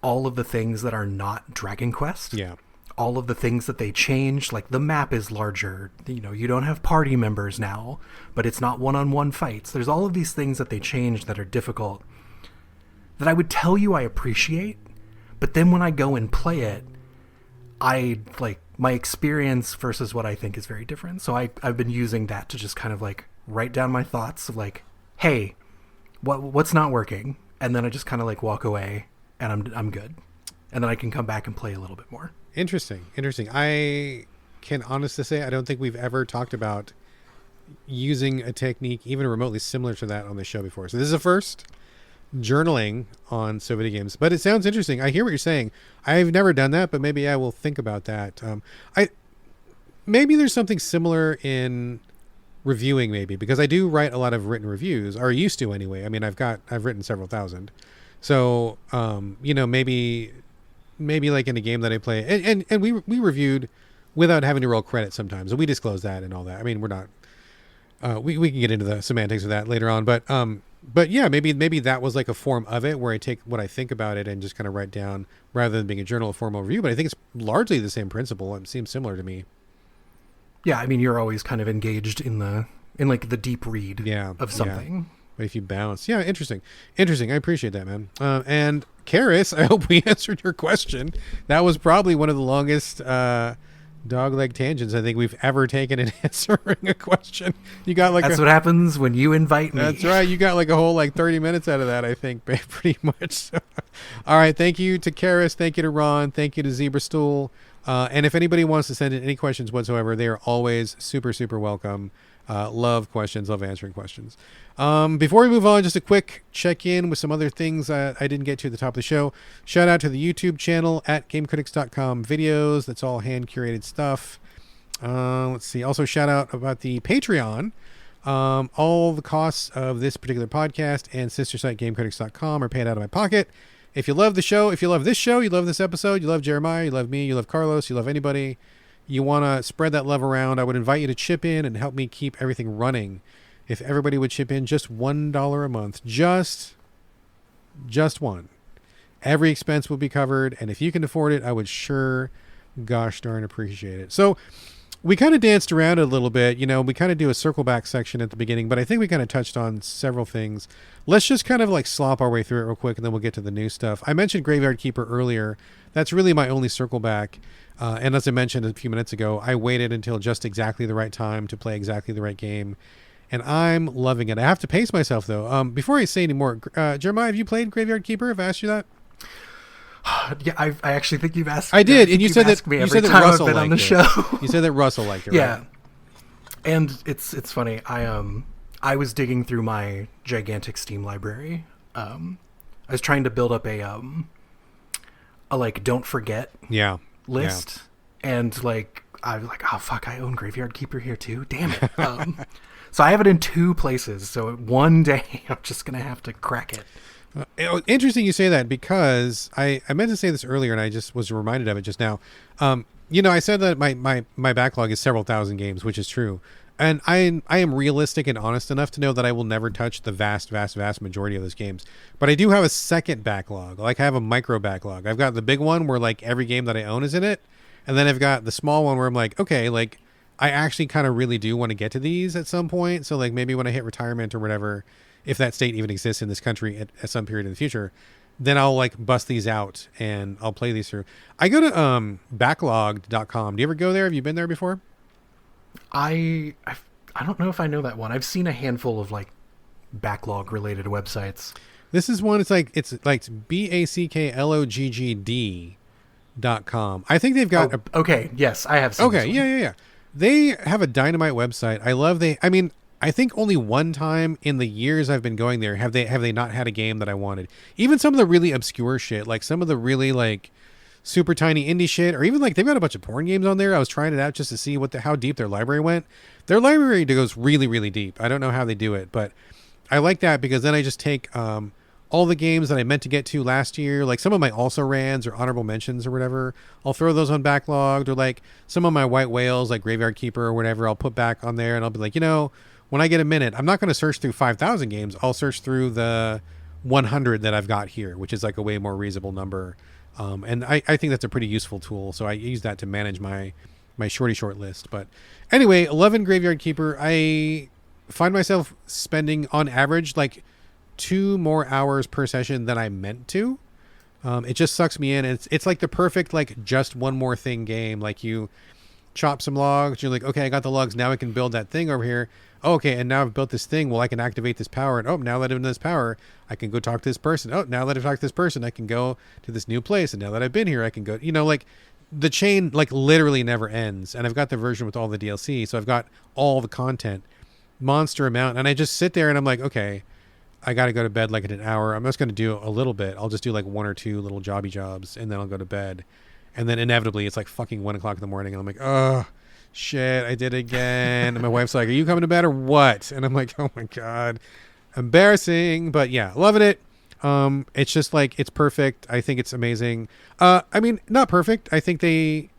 all of the things that are not Dragon Quest. Yeah. All of the things that they changed, like the map is larger, you don't have party members now, but it's not one-on-one fights. There's all of these things that they changed that are difficult, that I would tell you I appreciate, but then when I go and play it, my experience versus what I think is very different. So I've been using that to just kind of write down my thoughts of hey, what's not working? And then I just kind of walk away and I'm good. And then I can come back and play a little bit more. Interesting. I can honestly say I don't think we've ever talked about using a technique even remotely similar to that on the show before. So this is a first, journaling on Videogames. But it sounds interesting. I hear what you're saying. I've never done that, but maybe I will think about that. Maybe there's something similar in reviewing, maybe, because I do write a lot of written reviews, or used to anyway. I mean, I've written several thousand. So, maybe like in a game that I play, and we reviewed without having to roll credit sometimes, and we disclose that and all that. I mean, we're not, we can get into the semantics of that later on, but yeah, maybe that was like a form of it where I take what I think about it and just kind of write down rather than being a journal, a formal review. But I think it's largely the same principle. It seems similar to me. Yeah. I mean, you're always kind of engaged in the deep read of something. Yeah. But if you bounce, yeah, interesting. I appreciate that, man. And Karis, I hope we answered your question. That was probably one of the longest dog-leg tangents I think we've ever taken in answering a question. You got that's what happens when you invite me. That's right. You got a whole 30 minutes out of that, I think, pretty much. So, all right. Thank you to Karis. Thank you to Ron. Thank you to Zebra Stool. And if anybody wants to send in any questions whatsoever, they are always super, super welcome. Love questions, love answering questions. Before we move on, just a quick check-in with some other things I didn't get to at the top of the show. Shout out to the YouTube channel at GameCritics.com videos. That's all hand-curated stuff. Let's see. Also, shout out about the Patreon. All the costs of this particular podcast and sister site GameCritics.com are paid out of my pocket. If you love the show, if you love this show, you love this episode, you love Jeremiah, you love me, you love Carlos, you love anybody, you want to spread that love around, I would invite you to chip in and help me keep everything running. If everybody would chip in just $1 a month, just one, Every expense will be covered, and if you can afford it, I would sure gosh darn appreciate it. So we kind of danced around it a little bit. We kind of do a circle back section at the beginning, but I think we kind of touched on several things. Let's just kind of like slop our way through it real quick, and then we'll get to the new stuff. I mentioned Graveyard Keeper earlier. That's really my only circle back. And as I mentioned a few minutes ago, I waited until just exactly the right time to play exactly the right game. And I'm loving it. I have to pace myself, though. Before I say any more, Jeremiah, have you played Graveyard Keeper? Have I asked you that? Yeah, I actually think you've asked. I did, and you said that Russell liked on the show. You said that Russell liked it. Yeah, right? And it's funny. I was digging through my gigantic Steam library. I was trying to build up a like don't forget list, and like I was like, oh fuck, I own Graveyard Keeper here too. Damn it. So I have it in 2 places. So one day I'm just gonna have to crack it. Interesting you say that, because I meant to say this earlier and I just was reminded of it just now. I said that my backlog is several thousand games, which is true. And I am realistic and honest enough to know that I will never touch the vast majority of those games. But I do have a second backlog. Like, I have a micro backlog. I've got the big one where like every game that I own is in it. And then I've got the small one where I'm like, okay, like I actually kind of really do want to get to these at some point. So like maybe when I hit retirement or whatever, if that state even exists in this country at some period in the future, then I'll like bust these out and I'll play these through. I go to backlogged.com. Do you ever go there? Have you been there before? I don't know if I know that one. I've seen a handful of like backlog related websites. This is one. It's like backloggd.com. I think they've got. Okay. Yes, I have seen Okay. Yeah. They have a dynamite website. I think only one time in the years I've been going there have they not had a game that I wanted. Even some of the really obscure shit, like some of the really like super tiny indie shit, or even like they've got a bunch of porn games on there. I was trying it out just to see how deep their library went. Their library goes really, really deep. I don't know how they do it, but I like that because then I just take all the games that I meant to get to last year, like some of my also rans or honorable mentions or whatever, I'll throw those on backlogged, or like some of my white whales like Graveyard Keeper or whatever, I'll put back on there, and I'll be like, when I get a minute, I'm not going to search through 5,000 games. I'll search through the 100 that I've got here, which is like a way more reasonable number. And I think that's a pretty useful tool. So I use that to manage my short list. But anyway, 11 Graveyard Keeper. I find myself spending on average like 2 more hours per session than I meant to. It just sucks me in. It's like the perfect, like just one more thing game. Like you chop some logs. You're like, okay, I got the logs. Now I can build that thing over here. Okay, and now I've built this thing. Well, I can activate this power. And now that I'm in this power, I can go talk to this person. Now that I've talked to this person, I can go to this new place. And now that I've been here, I can go, like the chain like literally never ends. And I've got the version with all the DLC. So I've got all the content, monster amount. And I just sit there and I'm like, okay, I got to go to bed like in an hour. I'm just going to do a little bit. I'll just do like 1 or 2 little jobs, and then I'll go to bed. And then inevitably it's like fucking 1 o'clock in the morning. And I'm like, oh, shit, I did it again. And my wife's like, are you coming to bed or what? And I'm like, oh my God, embarrassing. But yeah, loving it. It's just like, it's perfect. I think it's amazing. Not perfect. I think they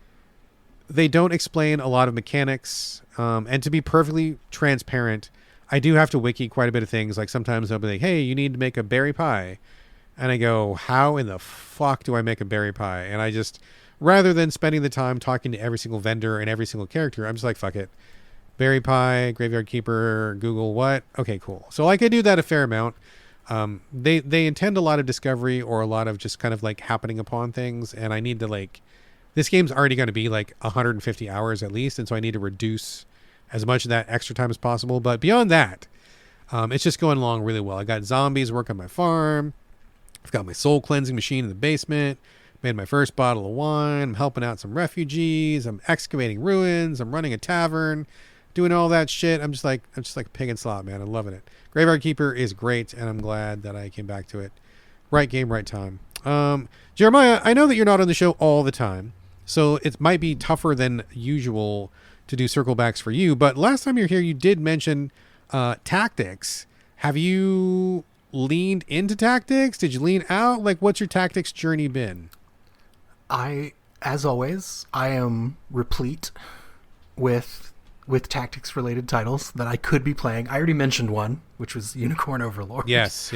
don't explain a lot of mechanics. And to be perfectly transparent, I do have to wiki quite a bit of things. Like sometimes they'll be like, hey, you need to make a berry pie. And I go, how in the fuck do I make a berry pie? And I just, rather than spending the time talking to every single vendor and every single character, I'm just like, fuck it. Berry pie, Graveyard Keeper, Google what? Okay, cool. So like I do that a fair amount. They intend a lot of discovery or a lot of just kind of like happening upon things. And I need to like, this game's already going to be like 150 hours at least. And so I need to reduce as much of that extra time as possible. But beyond that, it's just going along really well. I got zombies working on my farm. I've got my soul cleansing machine in the basement. Made my first bottle of wine. I'm helping out some refugees. I'm excavating ruins. I'm running a tavern, doing all that shit. I'm just like pig and slop, man. I'm loving it. Graveyard Keeper is great, and I'm glad that I came back to it. Right game, right time. Jeremiah, I know that you're not on the show all the time, so it might be tougher than usual to do circle backs for you. But last time you were here, you did mention tactics. Have you leaned into tactics? Did you lean out? Like, what's your tactics journey been? As always, I am replete with tactics related titles that I could be playing. I already mentioned one, which was Unicorn Overlord. Yes.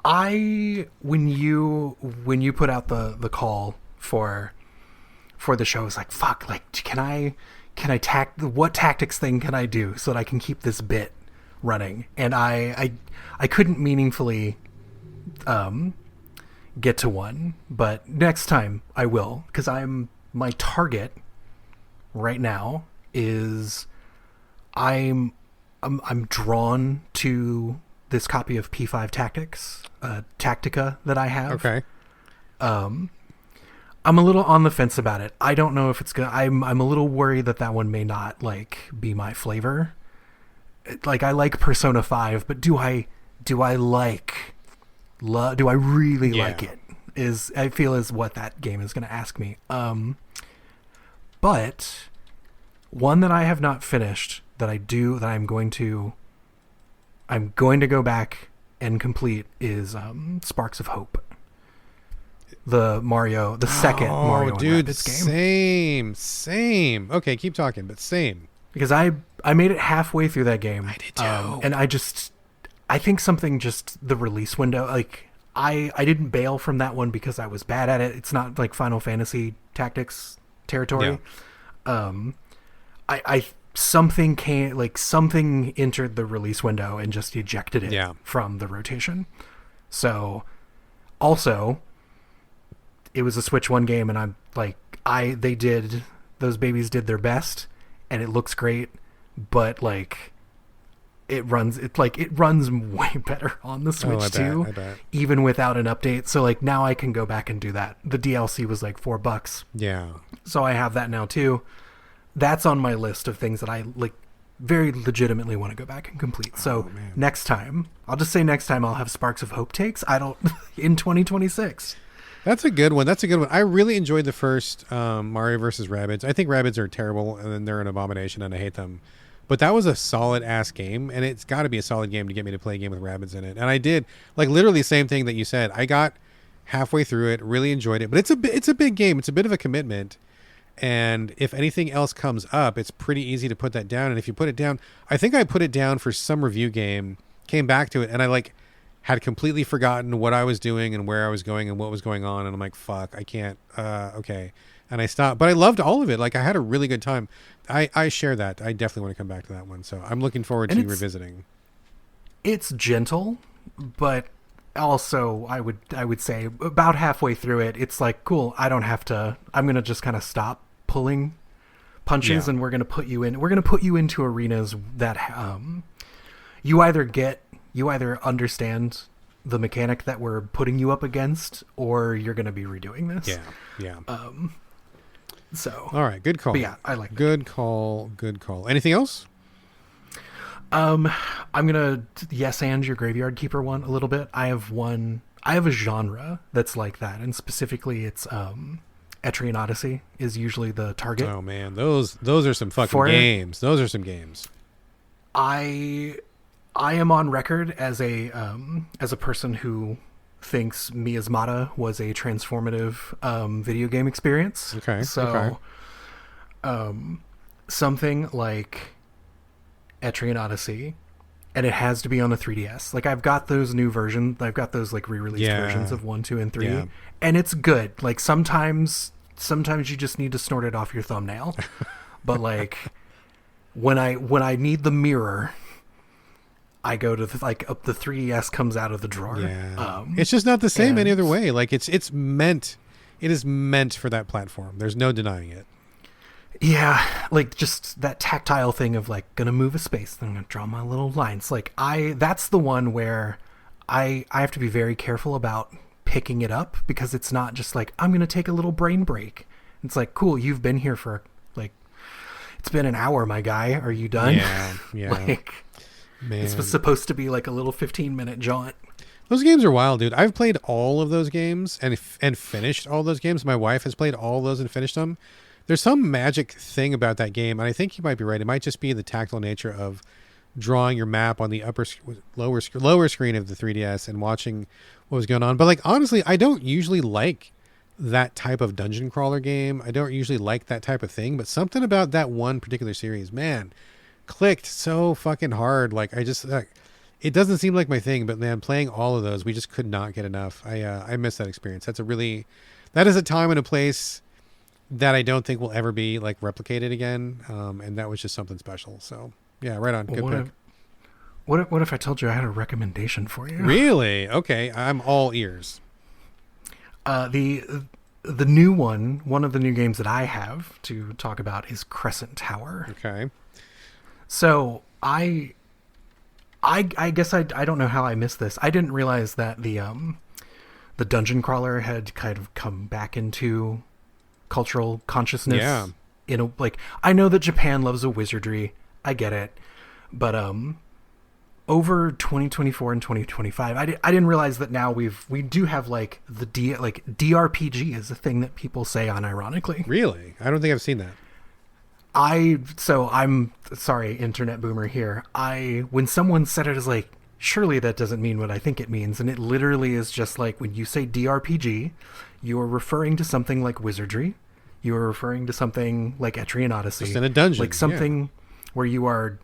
When you put out the call for the show, I was like, fuck, like what tactics thing can I do so that I can keep this bit running? And I couldn't meaningfully get to one, but next time I will, because my target right now is I'm drawn to this copy of P5 Tactica that I have. Okay. I'm a little on the fence about it. I don't know if it's gonna. I'm a little worried that one may not like be my flavor. Like I like Persona 5, but do I really like it? I feel is what that game is going to ask me. But one that I have not finished that I'm going to go back and complete is Sparks of Hope. The second Mario and Rabbids game. Same. Okay, keep talking, but same. Because I made it halfway through that game. I did too. And I think something just the release window, like I didn't bail from that one because I was bad at it. It's not like Final Fantasy Tactics territory. Yeah. Something entered the release window and just ejected it from the rotation. So also it was a Switch 1 game, and I'm like, those babies did their best, and it looks great, but like it runs way better on the Switch too, even without an update. So like now I can go back and do that. The DLC was like $4. Yeah. So I have that now too. That's on my list of things that I like very legitimately want to go back and complete. So next time, I'll just say next time I'll have Sparks of Hope takes. In 2026. That's a good one. I really enjoyed the first Mario vs. Rabbids. I think Rabbids are terrible, and then they're an abomination, and I hate them. But that was a solid-ass game, and it's got to be a solid game to get me to play a game with Rabbids in it. And I did, like, literally the same thing that you said. I got halfway through it, really enjoyed it. But it's a big game. It's a bit of a commitment. And if anything else comes up, it's pretty easy to put that down. And if you put it down, I think I put it down for some review game, came back to it, and I, like, had completely forgotten what I was doing and where I was going and what was going on. And I'm like, fuck, I can't, okay. And I stopped, but I loved all of it. Like I had a really good time. I share that. I definitely want to come back to that one. So I'm looking forward to revisiting. It's gentle, but also I would say about halfway through it, it's like, cool, I'm going to just kind of stop pulling punches and we're going to put you into arenas that, you either understand the mechanic that we're putting you up against, or you're going to be redoing this. Yeah. So. All right. Good call. But yeah, I like that. Good call. Anything else? I'm going to and your Graveyard Keeper one a little bit. I have a genre that's like that. And specifically it's, Etrian Odyssey is usually the target. Oh man. Those are some fucking games. Those are some games. I am on record as a person who thinks Miasmata was a transformative video game experience. Okay. So, something like Etrian Odyssey, and it has to be on a 3DS. Like I've got those new versions. I've got those like re-released versions of 1, 2, and 3, and it's good. Like sometimes you just need to snort it off your thumbnail, but like when I need the mirror, I go to the 3DS comes out of the drawer. Yeah. It's just not the same any other way. Like it is meant for that platform. There's no denying it. Yeah, like just that tactile thing of like gonna move a space, then I'm gonna draw my little lines. Like that's the one where I have to be very careful about picking it up, because it's not just like I'm gonna take a little brain break. It's like, cool, you've been here for like it's been an hour, my guy. Are you done? Yeah. Like, man, this was supposed to be like a little 15-minute jaunt. Those games are wild, dude. I've played all of those games and finished all those games. My wife has played all those and finished them. There's some magic thing about that game, and I think you might be right. It might just be the tactile nature of drawing your map on the lower screen of the 3DS and watching what was going on. But like honestly, I don't usually like that type of dungeon crawler game. I don't usually like that type of thing, but something about that one particular series, man, clicked so fucking hard. Like I just It doesn't seem like my thing, but man, playing all of those, we just could not get enough. I miss that experience. That is a time and a place that I don't think will ever be like replicated again. And that was just something special. So yeah, right on. Good pick. What if I told you I had a recommendation for you? Really? Okay, I'm all ears. The new one of the new games that I have to talk about is Crescent Tower. Okay. So I guess I don't know how I missed this. I didn't realize that the dungeon crawler had kind of come back into cultural consciousness. Yeah. I know that Japan loves a wizardry. I get it. But over 2024 and 2025, I didn't realize that now we do have like DRPG is a thing that people say unironically. Really? I don't think I've seen that. I'm sorry, internet boomer here. When someone said it, as like, surely that doesn't mean what I think it means, and it literally is just like when you say DRPG, you are referring to something like wizardry, you are referring to something like Etrian Odyssey, just in a dungeon, like something where you are,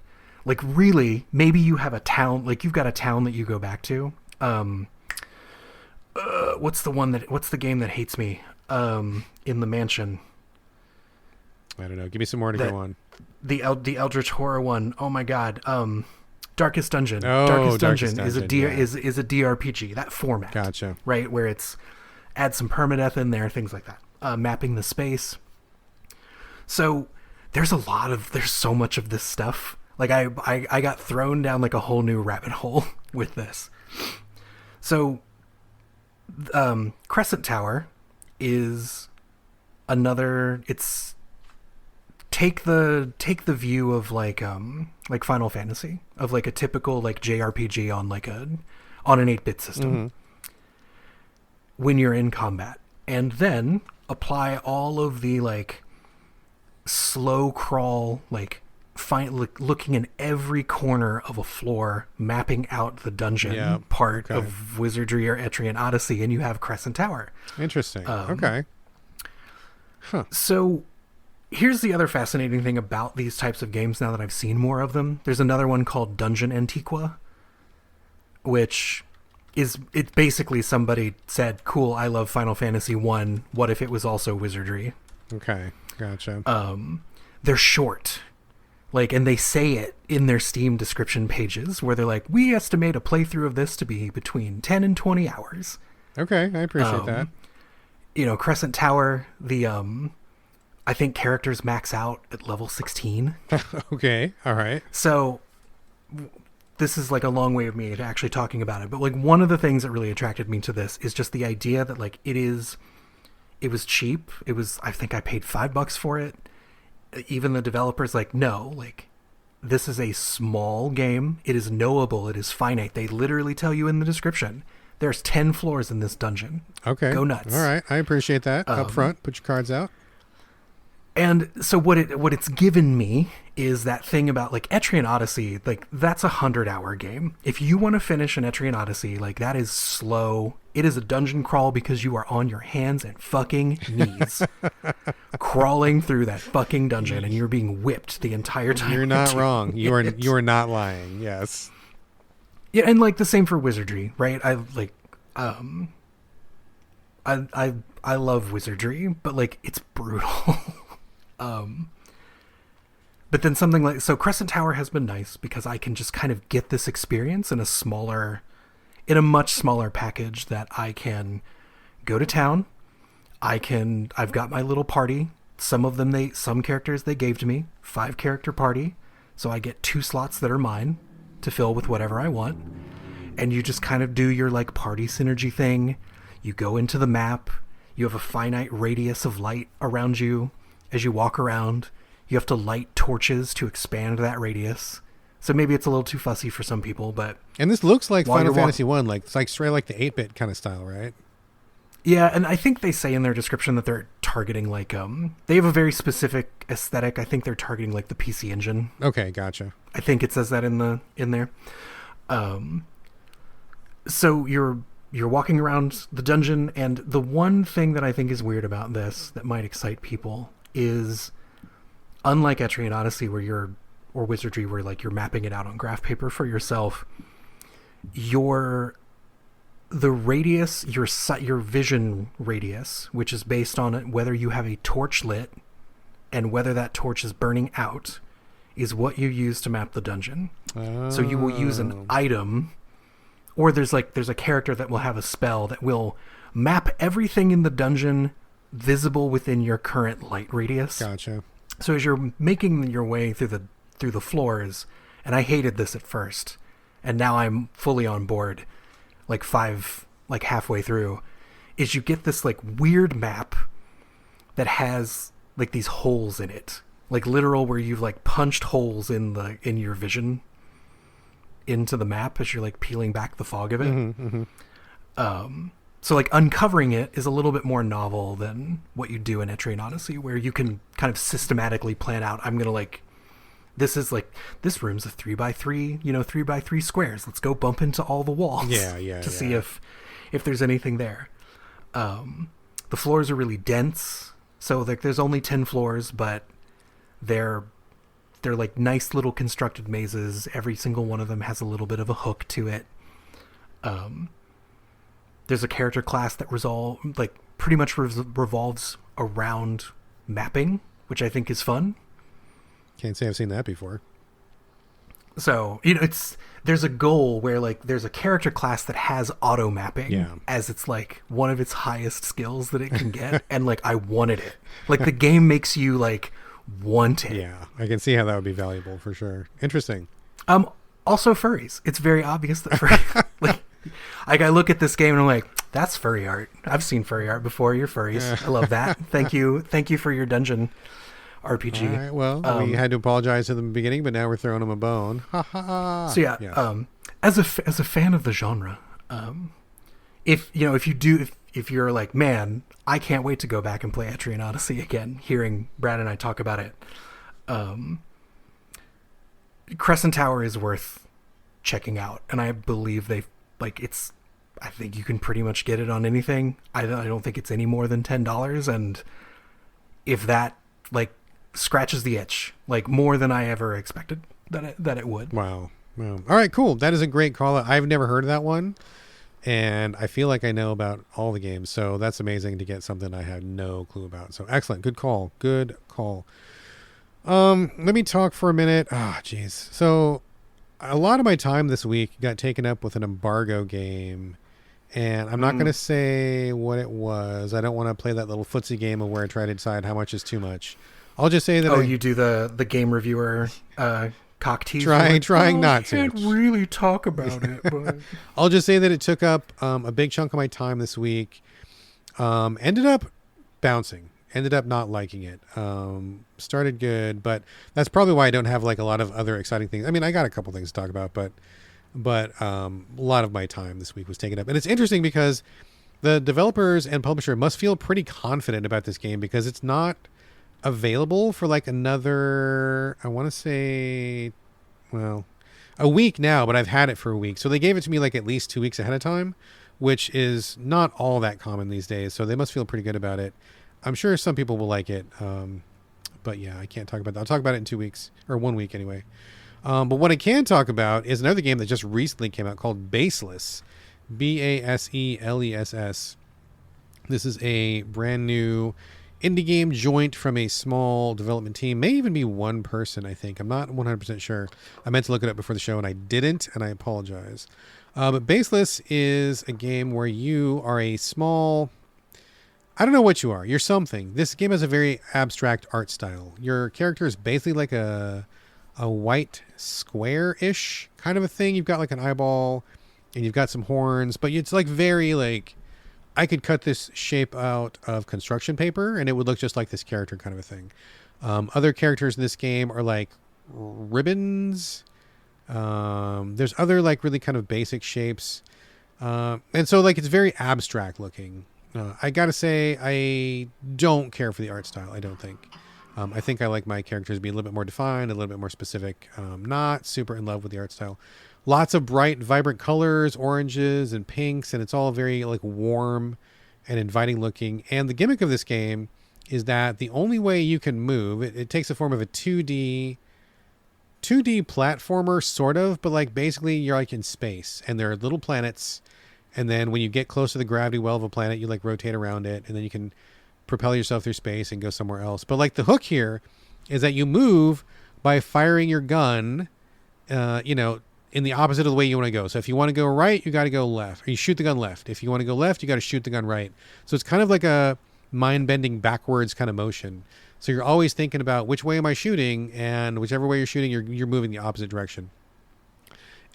like really, maybe you have a town, like you've got a town that you go back to. What's the game that hates me? In the mansion. I don't know. Give me some more to go on. The Eldritch horror one. Oh my god. Darkest Dungeon. Oh, Darkest Dungeon Dungeon is a DRPG. That format. Gotcha. Right, where it's add some permadeath in there, things like that. Mapping the space. So there's so much of this stuff. Like I got thrown down like a whole new rabbit hole with this. So Crescent Tower is another. It's take the view of like Final Fantasy, of like a typical like JRPG on an 8-bit system. Mm-hmm. When you're in combat, and then apply all of the like slow crawl, like looking in every corner of a floor, mapping out the dungeon part of Wizardry or Etrian Odyssey, and you have Crescent Tower. Interesting. Okay. Huh. So here's the other fascinating thing about these types of games now that I've seen more of them. There's another one called Dungeon Antiqua, which it's basically somebody said, cool, I love Final Fantasy 1. What if it was also wizardry? Okay. Gotcha. They're short. Like, and they say it in their Steam description pages where they're like, we estimate a playthrough of this to be between 10 and 20 hours. Okay. I appreciate that. You know, Crescent Tower, I think characters max out at level 16. Okay. All right. So this is like a long way of me to actually talking about it. But like one of the things that really attracted me to this is just the idea that like it was cheap. I think I paid $5 for it. Even the developers like, no, like this is a small game. It is knowable. It is finite. They literally tell you in the description, there's 10 floors in this dungeon. Okay. Go nuts. All right. I appreciate that. Up front, put your cards out. And so what it's given me is that thing about like Etrian Odyssey, like that's a 100-hour game. If you want to finish an Etrian Odyssey, like that is slow. It is a dungeon crawl because you are on your hands and fucking knees crawling through that fucking dungeon, and you're being whipped the entire time. You're not wrong. You are not lying. Yes. Yeah, and like the same for wizardry, right? I love wizardry, but like it's brutal. But then something like, so Crescent Tower has been nice because I can just kind of get this experience in a much smaller package that I can go to town. I've got my little party. Some characters they gave to me, 5-character party. So I get 2 slots that are mine to fill with whatever I want. And you just kind of do your like party synergy thing. You go into the map. You have a finite radius of light around you. As you walk around, you have to light torches to expand that radius. So maybe it's a little too fussy for some people, but... And this looks like Final Fantasy 1, like it's like straight like the 8-bit kind of style, right? Yeah, and I think they say in their description that they're targeting like... they have a very specific aesthetic. I think they're targeting like the PC Engine. Okay, gotcha. I think it says that in there. So you're walking around the dungeon, and the one thing that I think is weird about this that might excite people is, unlike Etrian Odyssey or Wizardry where like you're mapping it out on graph paper for yourself, your the radius, your vision radius, which is based on whether you have a torch lit and whether that torch is burning out, is what you use to map the dungeon. Oh. So you will use an item, or there's a character that will have a spell that will map everything in the dungeon visible within your current light radius. Gotcha. So as you're making your way through the floors, and I hated this at first, and now I'm fully on board, like halfway through, is you get this like weird map that has like these holes in it, like literal where you've like punched holes in your vision into the map as you're like peeling back the fog of it. Mm-hmm, mm-hmm. So like uncovering it is a little bit more novel than what you do in Etrian Odyssey, where you can kind of systematically plan out, I'm gonna like, this room's a 3x3, 3x3 squares. Let's go bump into all the walls. To see if there's anything there. The floors are really dense, so like there's only 10 floors, but they're like nice little constructed mazes. Every single one of them has a little bit of a hook to it. There's a character class that pretty much revolves around mapping, which I think is fun. Can't say I've seen that before. So, there's a goal where like there's a character class that has auto mapping as it's like one of its highest skills that it can get. And like, I wanted it. Like the game makes you like want it. Yeah. I can see how that would be valuable for sure. Interesting. Also furries. It's very obvious that like I look at this game and I'm like, that's furry art. I've seen furry art before. You're furries. I love that. Thank you for your dungeon RPG. All right, well, we had to apologize at the beginning, but now we're throwing them a bone. Ha ha ha. So yeah, as a fan of the genre, if you're like, man, I can't wait to go back and play Etrian Odyssey again, hearing Brad and I talk about it, Crescent Tower is worth checking out, and I believe I think you can pretty much get it on anything. I don't think it's any more than $10, and if that like scratches the itch, like more than I ever expected that it would. Wow. All right, cool. That is a great call. I've never heard of that one, and I feel like I know about all the games, so that's amazing to get something I had no clue about. So excellent. Good call. Let me talk for a minute. Jeez. So a lot of my time this week got taken up with an embargo game, and I'm not going to say what it was. I don't want to play that little footsie game of where I try to decide how much is too much. I'll just say that you do the game reviewer cock tease. Trying not to. I can't really talk about it, but I'll just say that it took up a big chunk of my time this week. Ended up bouncing. Ended up not liking it. Started good, but that's probably why I don't have like a lot of other exciting things. I mean, I got a couple things to talk about, but a lot of my time this week was taken up. And it's interesting because the developers and publisher must feel pretty confident about this game because it's not available for like another, I want to say, well, a week now, but I've had it for a week. So they gave it to me like at least 2 weeks ahead of time, which is not all that common these days. So they must feel pretty good about it. I'm sure some people will like it. But yeah, I can't talk about that. I'll talk about it in 2 weeks, or 1 week anyway. But what I can talk about is another game that just recently came out called Baseless. Baseless. This is a brand new indie game joint from a small development team. May even be one person, I think. I'm not 100% sure. I meant to look it up before the show and I didn't, and I apologize. But Baseless is a game where you are a small... I don't know what you are. You're something. This game has a very abstract art style. Your character is basically like a white square-ish kind of a thing. You've got like an eyeball and you've got some horns, but it's like very like, I could cut this shape out of construction paper and it would look just like this character kind of a thing. Other characters in this game are like ribbons. There's other like really kind of basic shapes. And so like it's very abstract looking. I gotta say, I don't care for the art style. I don't think. I think I like my characters to be a little bit more defined, a little bit more specific. Not super in love with the art style. Lots of bright, vibrant colors, oranges and pinks, and it's all very like warm and inviting looking. And the gimmick of this game is that the only way you can move, it takes the form of a 2D 2D platformer, sort of, but like basically you're like in space and there are little planets. And then when you get close to the gravity well of a planet, you like rotate around it and then you can propel yourself through space and go somewhere else. But like the hook here is that you move by firing your gun, in the opposite of the way you want to go. So if you want to go right, you got to go left, or you shoot the gun left. If you want to go left, you got to shoot the gun right. So it's kind of like a mind-bending backwards kind of motion. So you're always thinking about which way am I shooting, and whichever way you're shooting, you're moving the opposite direction.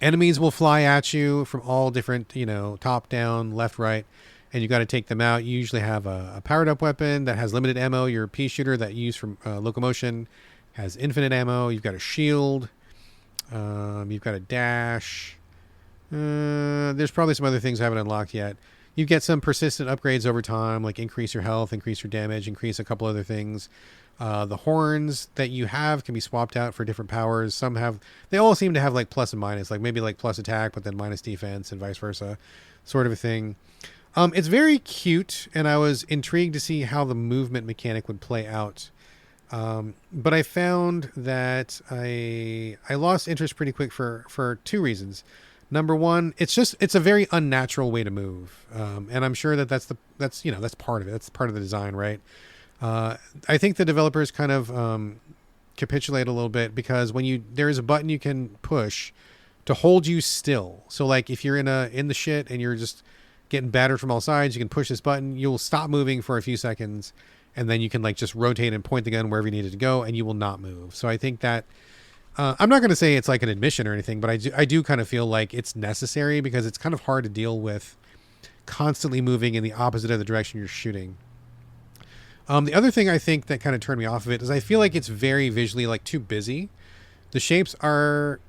Enemies will fly at you from all different, top, down, left, right, and you got to take them out. You usually have a powered up weapon that has limited ammo. Your pea shooter that you use for locomotion has infinite ammo. You've got a shield. You've got a dash. There's probably some other things I haven't unlocked yet. You get some persistent upgrades over time, like increase your health, increase your damage, increase a couple other things. The horns that you have can be swapped out for different powers. They all seem to have like plus and minus, like maybe like plus attack, but then minus defense and vice versa, sort of a thing. It's very cute, and I was intrigued to see how the movement mechanic would play out. But I found that I lost interest pretty quick for two reasons. Number one, it's a very unnatural way to move. And I'm sure that's part of it. That's part of the design, right? I think the developers kind of, capitulate a little bit because there is a button you can push to hold you still. So like if you're in the shit and you're just getting battered from all sides, you can push this button, you'll stop moving for a few seconds. And then you can like just rotate and point the gun wherever you need it to go, and you will not move. So I think that I'm not going to say it's like an admission or anything, but I do kind of feel like it's necessary because it's kind of hard to deal with constantly moving in the opposite of the direction you're shooting. The other thing I think that kind of turned me off of it is I feel like it's very visually like too busy. The shapes are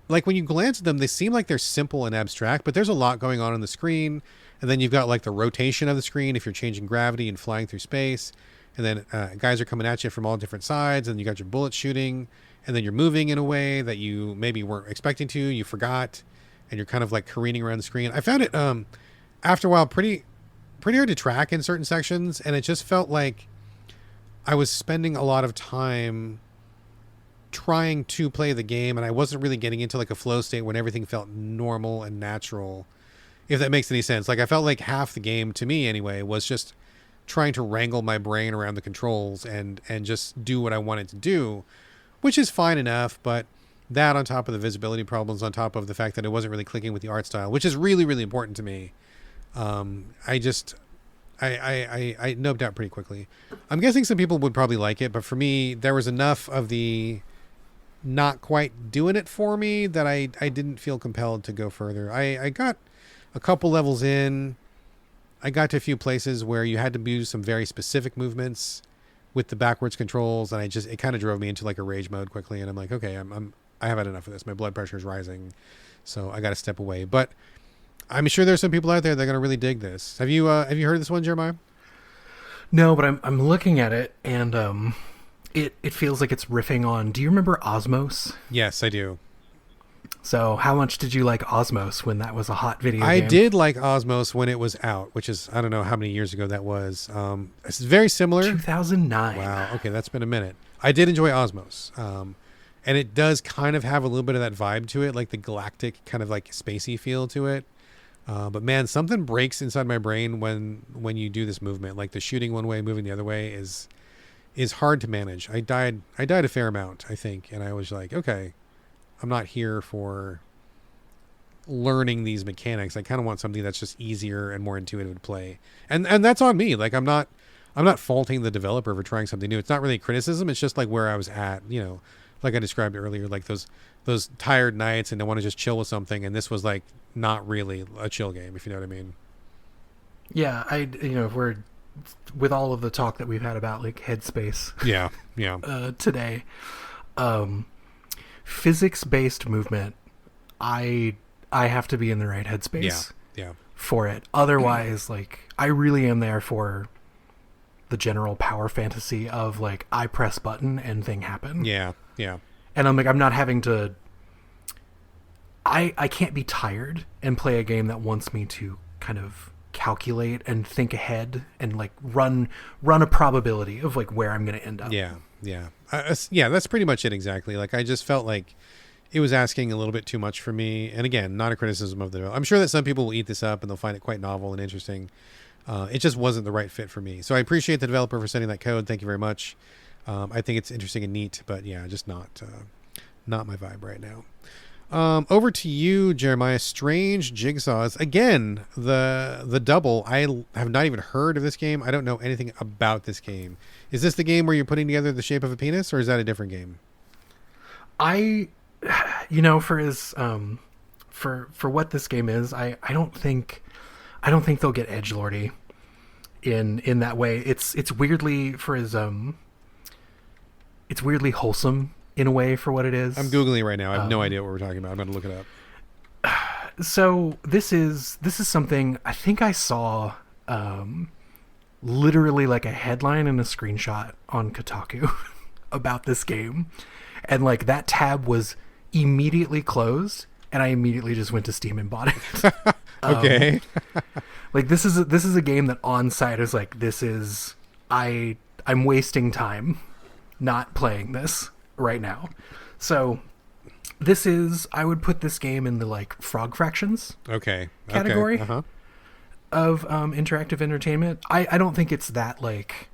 like when you glance at them, they seem like they're simple and abstract, but there's a lot going on the screen. And then you've got like the rotation of the screen if you're changing gravity and flying through space. And then guys are coming at you from all different sides, and you got your bullets shooting. And then you're moving in a way that you maybe weren't expecting to. You forgot, and you're kind of like careening around the screen. I found it after a while pretty hard to track in certain sections, and it just felt like I was spending a lot of time trying to play the game, and I wasn't really getting into like a flow state when everything felt normal and natural. If that makes any sense. Like I felt like half the game, to me anyway, was just trying to wrangle my brain around the controls and just do what I wanted to do, which is fine enough. But that on top of the visibility problems, on top of the fact that it wasn't really clicking with the art style, which is really, really important to me. I noped out pretty quickly. I'm guessing some people would probably like it, but for me, there was enough of the not quite doing it for me that I didn't feel compelled to go further. I got a couple levels in. I got to a few places where you had to do some very specific movements with the backwards controls, and it kind of drove me into like a rage mode quickly. And I'm like, okay, I have had enough of this. My blood pressure is rising, so I got to step away. But I'm sure there's some people out there that are going to really dig this. Have you heard this one, Jeremiah? No, but I'm looking at it, and it feels like it's riffing on. Do you remember Osmos? Yes, I do. So how much did you like Osmos when that was a hot video game? I did like Osmos when it was out, which is, I don't know how many years ago that was. It's very similar. 2009. Wow. Okay, that's been a minute. I did enjoy Osmos. And it does kind of have a little bit of that vibe to it, like the galactic kind of like spacey feel to it. But man, something breaks inside my brain when you do this movement. Like the shooting one way, moving the other way is hard to manage. I died a fair amount, I think. And I was like, okay, I'm not here for learning these mechanics. I kind of want something that's just easier and more intuitive to play. And that's on me. Like I'm not faulting the developer for trying something new. It's not really a criticism. It's just like where I was at, like I described earlier, like those tired nights and I want to just chill with something. And this was like not really a chill game, if you know what I mean. Yeah. If we're with all of the talk that we've had about like headspace. Yeah. Today, physics-based movement, I have to be in the right headspace for it. Otherwise, like, I really am there for the general power fantasy of, like, I press button and thing happen. Yeah. And I'm like, I'm not having to... I can't be tired and play a game that wants me to kind of calculate and think ahead and like run a probability of like where I'm going to end up. Yeah. Yeah, that's pretty much it exactly. Like I just felt like it was asking a little bit too much for me. And again, not a criticism of the... I'm sure that some people will eat this up and they'll find it quite novel and interesting. It just wasn't the right fit for me. So I appreciate the developer for sending that code. Thank you very much. I think it's interesting and neat, but yeah, just not my vibe right now. Over to you, Jeremiah. Strange Jigsaws. Again, the double. I have not even heard of this game. I don't know anything about this game. Is this the game where you're putting together the shape of a penis, or is that a different game? For his for what this game is, I don't think they'll get edgelordy in that way. It's weirdly for his it's weirdly wholesome in a way for what it is. I'm Googling it right now. I have no idea what we're talking about. I'm going to look it up. So this is something I think I saw literally like a headline and a screenshot on Kotaku about this game. And like that tab was immediately closed and I immediately just went to Steam and bought it. Okay. Like this is a game that on site is like, I'm wasting time not playing this right now. So I would put this game in the like Frog Fractions category of interactive entertainment. I don't think it's that like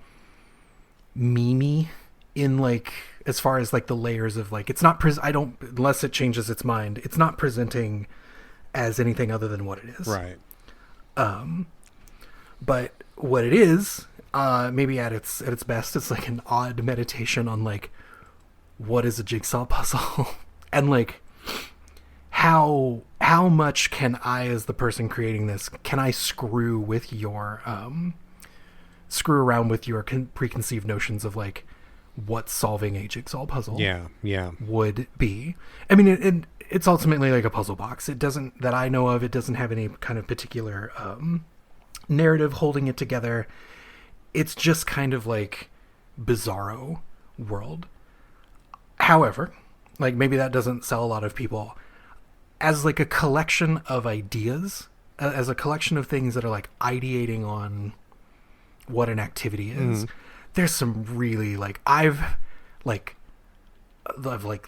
memey in like as far as like the layers of like it's not unless it changes its mind, it's not presenting as anything other than what it is. Right. But what it is, maybe at its best, it's like an odd meditation on like what is a jigsaw puzzle and like how much can I, as the person creating this, can I screw around with your preconceived notions of like what solving a jigsaw puzzle would be. I mean, it's ultimately like a puzzle box. It doesn't, that I know of, it doesn't have any kind of particular narrative holding it together. It's just kind of like bizarro world. However, like maybe that doesn't sell a lot of people. As like a collection of ideas, as a collection of things that are like ideating on what an activity is, there's some really like I've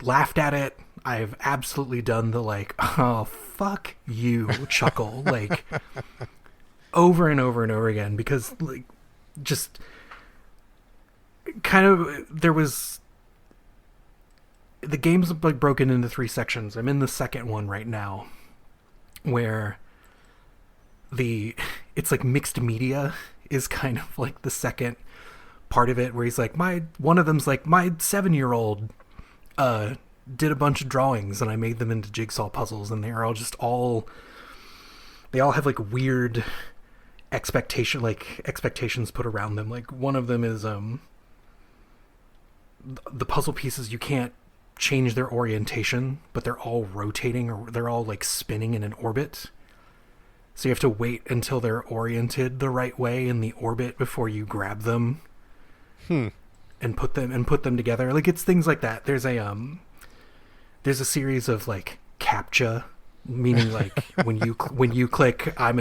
laughed at it. I've absolutely done the like, oh fuck you chuckle like over and over and over again, because like just kind of the game's like broken into 3 sections. I'm in the second one right now where it's like mixed media is kind of like the second part of it, where he's like one of them's like my 7-year-old did a bunch of drawings and I made them into jigsaw puzzles, and they're they all have like weird expectations put around them. Like one of them is the puzzle pieces, you can't change their orientation, but they're all rotating or they're all like spinning in an orbit. So you have to wait until they're oriented the right way in the orbit before you grab them and put them together. Like it's things like that. There's a series of like CAPTCHA, meaning like when you click I'm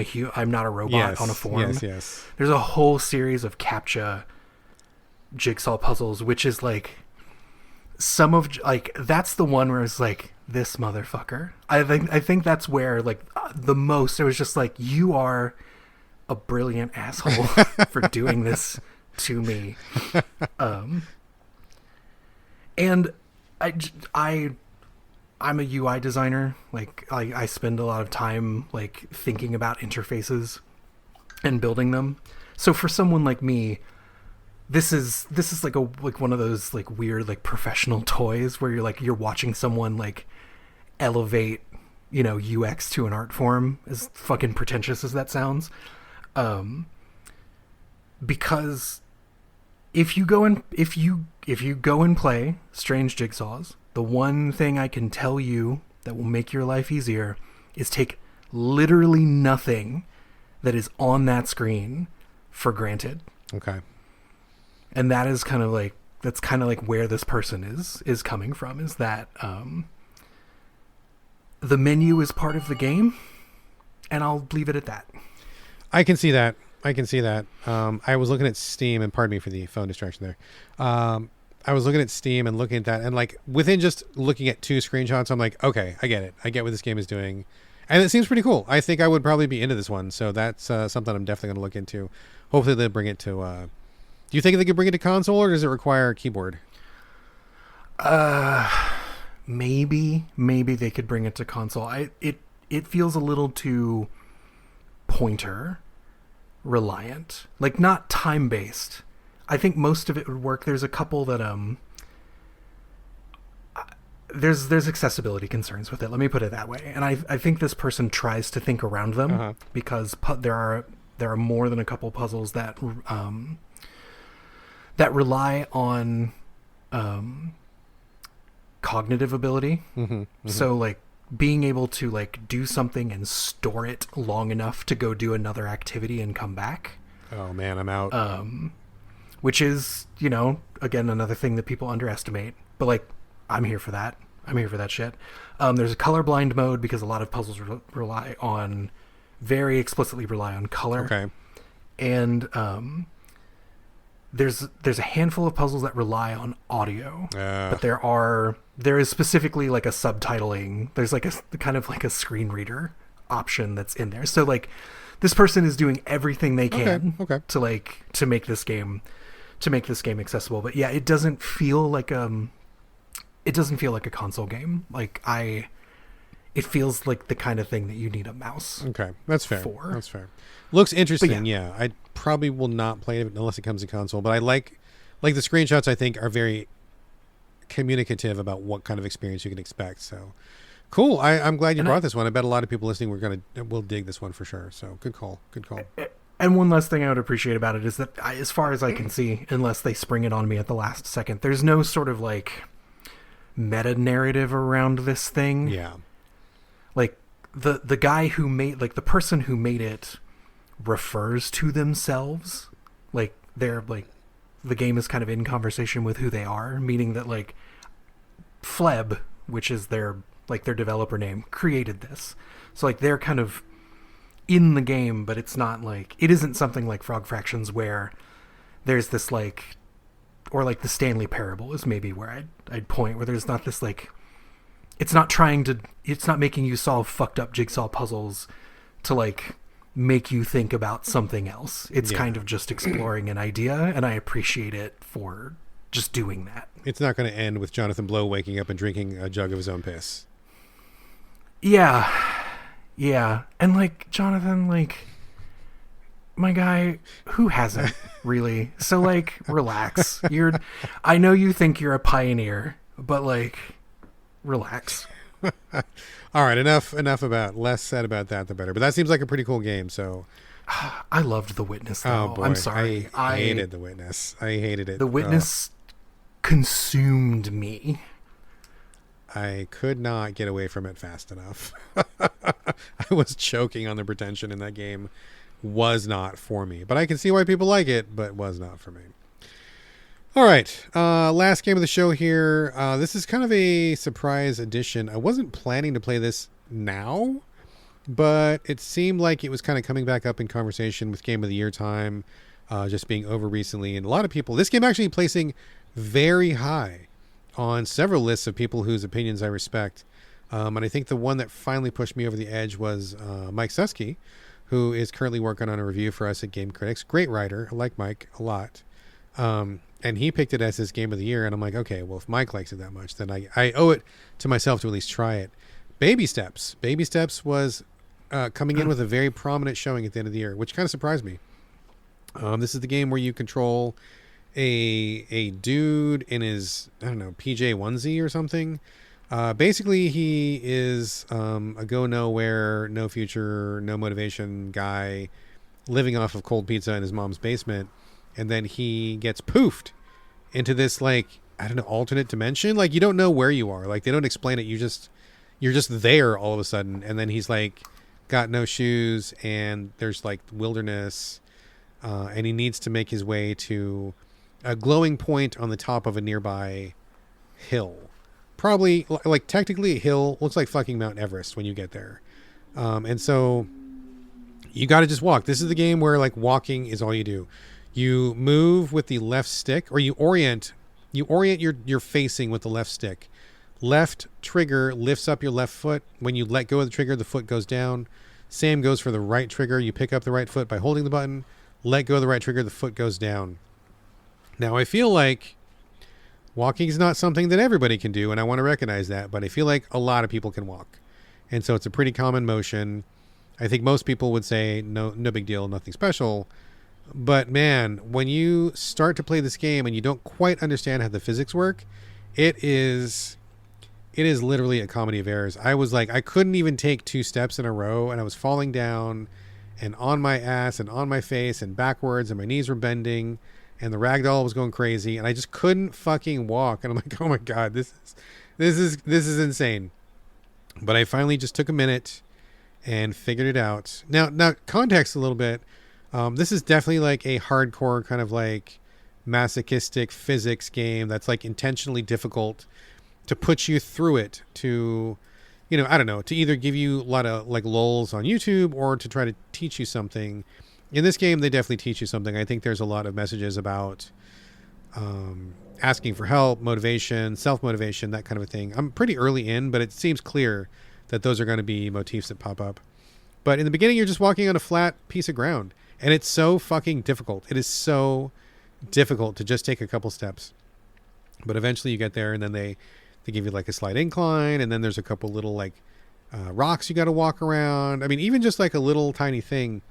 not a robot on a form. Yes. There's a whole series of CAPTCHA jigsaw puzzles, which is like some of like that's the one where it's like this motherfucker. I think that's where like the most it was just like, you are a brilliant asshole for doing this to me. And I'm a UI designer. Like I spend a lot of time like thinking about interfaces and building them. So for someone like me, this is like one of those like weird like professional toys where you're watching someone like elevate, UX to an art form, as fucking pretentious as that sounds. Because if you go and play Strange Jigsaws, the one thing I can tell you that will make your life easier is take literally nothing that is on that screen for granted. Okay. And that is kind of like where this person is coming from, is that the menu is part of the game, and I'll leave it at that. I can see that. I can see that. I was looking at Steam, and pardon me for the phone distraction there. I was looking at Steam and looking at that, and like within just looking at 2 screenshots, I'm like, okay, I get it. I get what this game is doing, and it seems pretty cool. I think I would probably be into this one, so that's something I'm definitely going to look into. Hopefully, they'll bring it to. Do you think they could bring it to console, or does it require a keyboard? Maybe they could bring it to console. It feels a little too pointer reliant, like not time based. I think most of it would work. There's a couple that there's accessibility concerns with it. Let me put it that way. And I think this person tries to think around them because there are more than a couple puzzles that that rely on cognitive ability. So like being able to like do something and store it long enough to go do another activity and come back. Oh man, I'm out. Which is, you know, again, another thing that people underestimate. But, like, I'm here for that. I'm here for that shit. There's a colorblind mode because a lot of puzzles very explicitly rely on color. Okay. And there's a handful of puzzles that rely on audio. But there is specifically, like, a subtitling. There's, like, a kind of like a screen reader option that's in there. So, like, this person is doing everything they can to make this game accessible. But yeah, it doesn't feel like a console game. Like it feels like the kind of thing that you need a mouse. Okay, that's fair. That's fair. Looks interesting. Yeah, I probably will not play it unless it comes to console. But I like the screenshots. I think are very communicative about what kind of experience you can expect. So cool. I'm glad you brought this one. I bet a lot of people listening will dig this one for sure. So good call. And one last thing I would appreciate about it is that as far as I can see, unless they spring it on me at the last second, there's no sort of like meta narrative around this thing. Yeah. Like the guy who made, like the person who made it refers to themselves. Like they're like, the game is kind of in conversation with who they are, meaning that like Fleb, which is their developer name, created this. So like they're kind of in the game, but it's not like, it isn't something like Frog Fractions where there's this like, or like the Stanley Parable is maybe where I'd point, where there's not this like, it's not making you solve fucked up jigsaw puzzles to like make you think about something else. It's kind of just exploring an idea, and I appreciate it for just doing that. It's not going to end with Jonathan Blow waking up and drinking a jug of his own piss. Yeah. And like, Jonathan, like, my guy, who hasn't really? So like, relax. I know you think you're a pioneer, but like, relax. All right, enough about, less said about that, the better. But that seems like a pretty cool game, so. I loved The Witness, though. Oh boy, I'm sorry. I hated The Witness. I hated it. The Witness consumed me. I could not get away from it fast enough. I was choking on the pretension in that game. Was not for me. But I can see why people like it, but was not for me. All right. Last game of the show here. This is kind of a surprise edition. I wasn't planning to play this now, but it seemed like it was kind of coming back up in conversation with Game of the Year time, just being over recently. And a lot of people, this game actually placing very high on several lists of people whose opinions I respect. And I think the one that finally pushed me over the edge was Mike Susky, who is currently working on a review for us at Game Critics. Great writer. I like Mike a lot. And he picked it as his game of the year. And I'm like, okay, well, if Mike likes it that much, then I owe it to myself to at least try it. Baby Steps. Baby Steps was coming in with a very prominent showing at the end of the year, which kind of surprised me. This is the game where you control a dude in his, I don't know, PJ onesie or something. Basically, he is a go nowhere, no future, no motivation guy living off of cold pizza in his mom's basement. And then he gets poofed into this, like, I don't know, alternate dimension. Like, you don't know where you are. Like, they don't explain it. You're just there all of a sudden. And then he's like got no shoes, and there's like wilderness, and he needs to make his way to a glowing point on the top of a nearby hill. Probably like technically a hill, looks like fucking Mount Everest when you get there. And so You got to just walk. This is the game where like walking is all you do. You move with the left stick, or you orient your facing with the left stick. Left trigger lifts up your left foot. When you let go of the trigger, the foot goes down. Same goes for the right trigger. You pick up the right foot by holding the button. Let go of the right trigger, the foot goes down. Now, I feel like walking is not something that everybody can do, and I want to recognize that, but I feel like a lot of people can walk. And so it's a pretty common motion. I think most people would say, no big deal, nothing special. But man, when you start to play this game and you don't quite understand how the physics work, it is literally a comedy of errors. I was like, I couldn't even take 2 steps in a row, and I was falling down and on my ass and on my face and backwards, and my knees were bending, and the ragdoll was going crazy, and I just couldn't fucking walk. And I'm like, oh my God, this is insane. But I finally just took a minute and figured it out. Now context a little bit. This is definitely like a hardcore kind of like masochistic physics game that's like intentionally difficult to put you through it, to, you know, I don't know, to either give you a lot of like lulls on YouTube or to try to teach you something. In this game, they definitely teach you something. I think there's a lot of messages about asking for help, motivation, self-motivation, that kind of a thing. I'm pretty early in, but it seems clear that those are going to be motifs that pop up. But in the beginning, you're just walking on a flat piece of ground, and it's so fucking difficult. It is so difficult to just take a couple steps. But eventually you get there, and then they give you like a slight incline, and then there's a couple little like rocks you got to walk around. I mean, even just like a little tiny thing.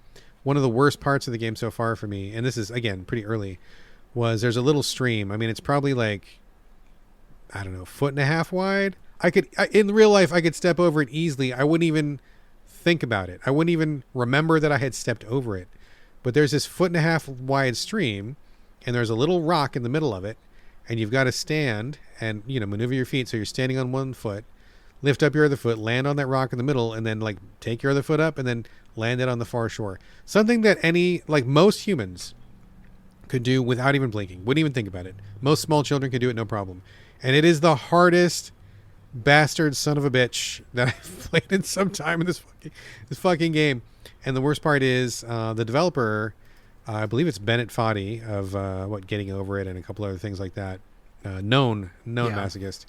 One of the worst parts of the game so far for me, and this is, again, pretty early, was there's a little stream. I mean, it's probably like, I don't know, 1.5 feet wide. In real life, I could step over it easily. I wouldn't even think about it. I wouldn't even remember that I had stepped over it. But there's this 1.5 feet wide stream, and there's a little rock in the middle of it, and you've got to stand and, you know, maneuver your feet so you're standing on one foot, lift up your other foot, land on that rock in the middle, and then like take your other foot up and then land it on the far shore. Something that most humans could do without even blinking. Wouldn't even think about it. Most small children could do it no problem. And it is the hardest bastard son of a bitch that I've played in some time in this fucking game. And the worst part is the developer, I believe it's Bennett Foddy of Getting Over It and a couple other things like that. Known masochist.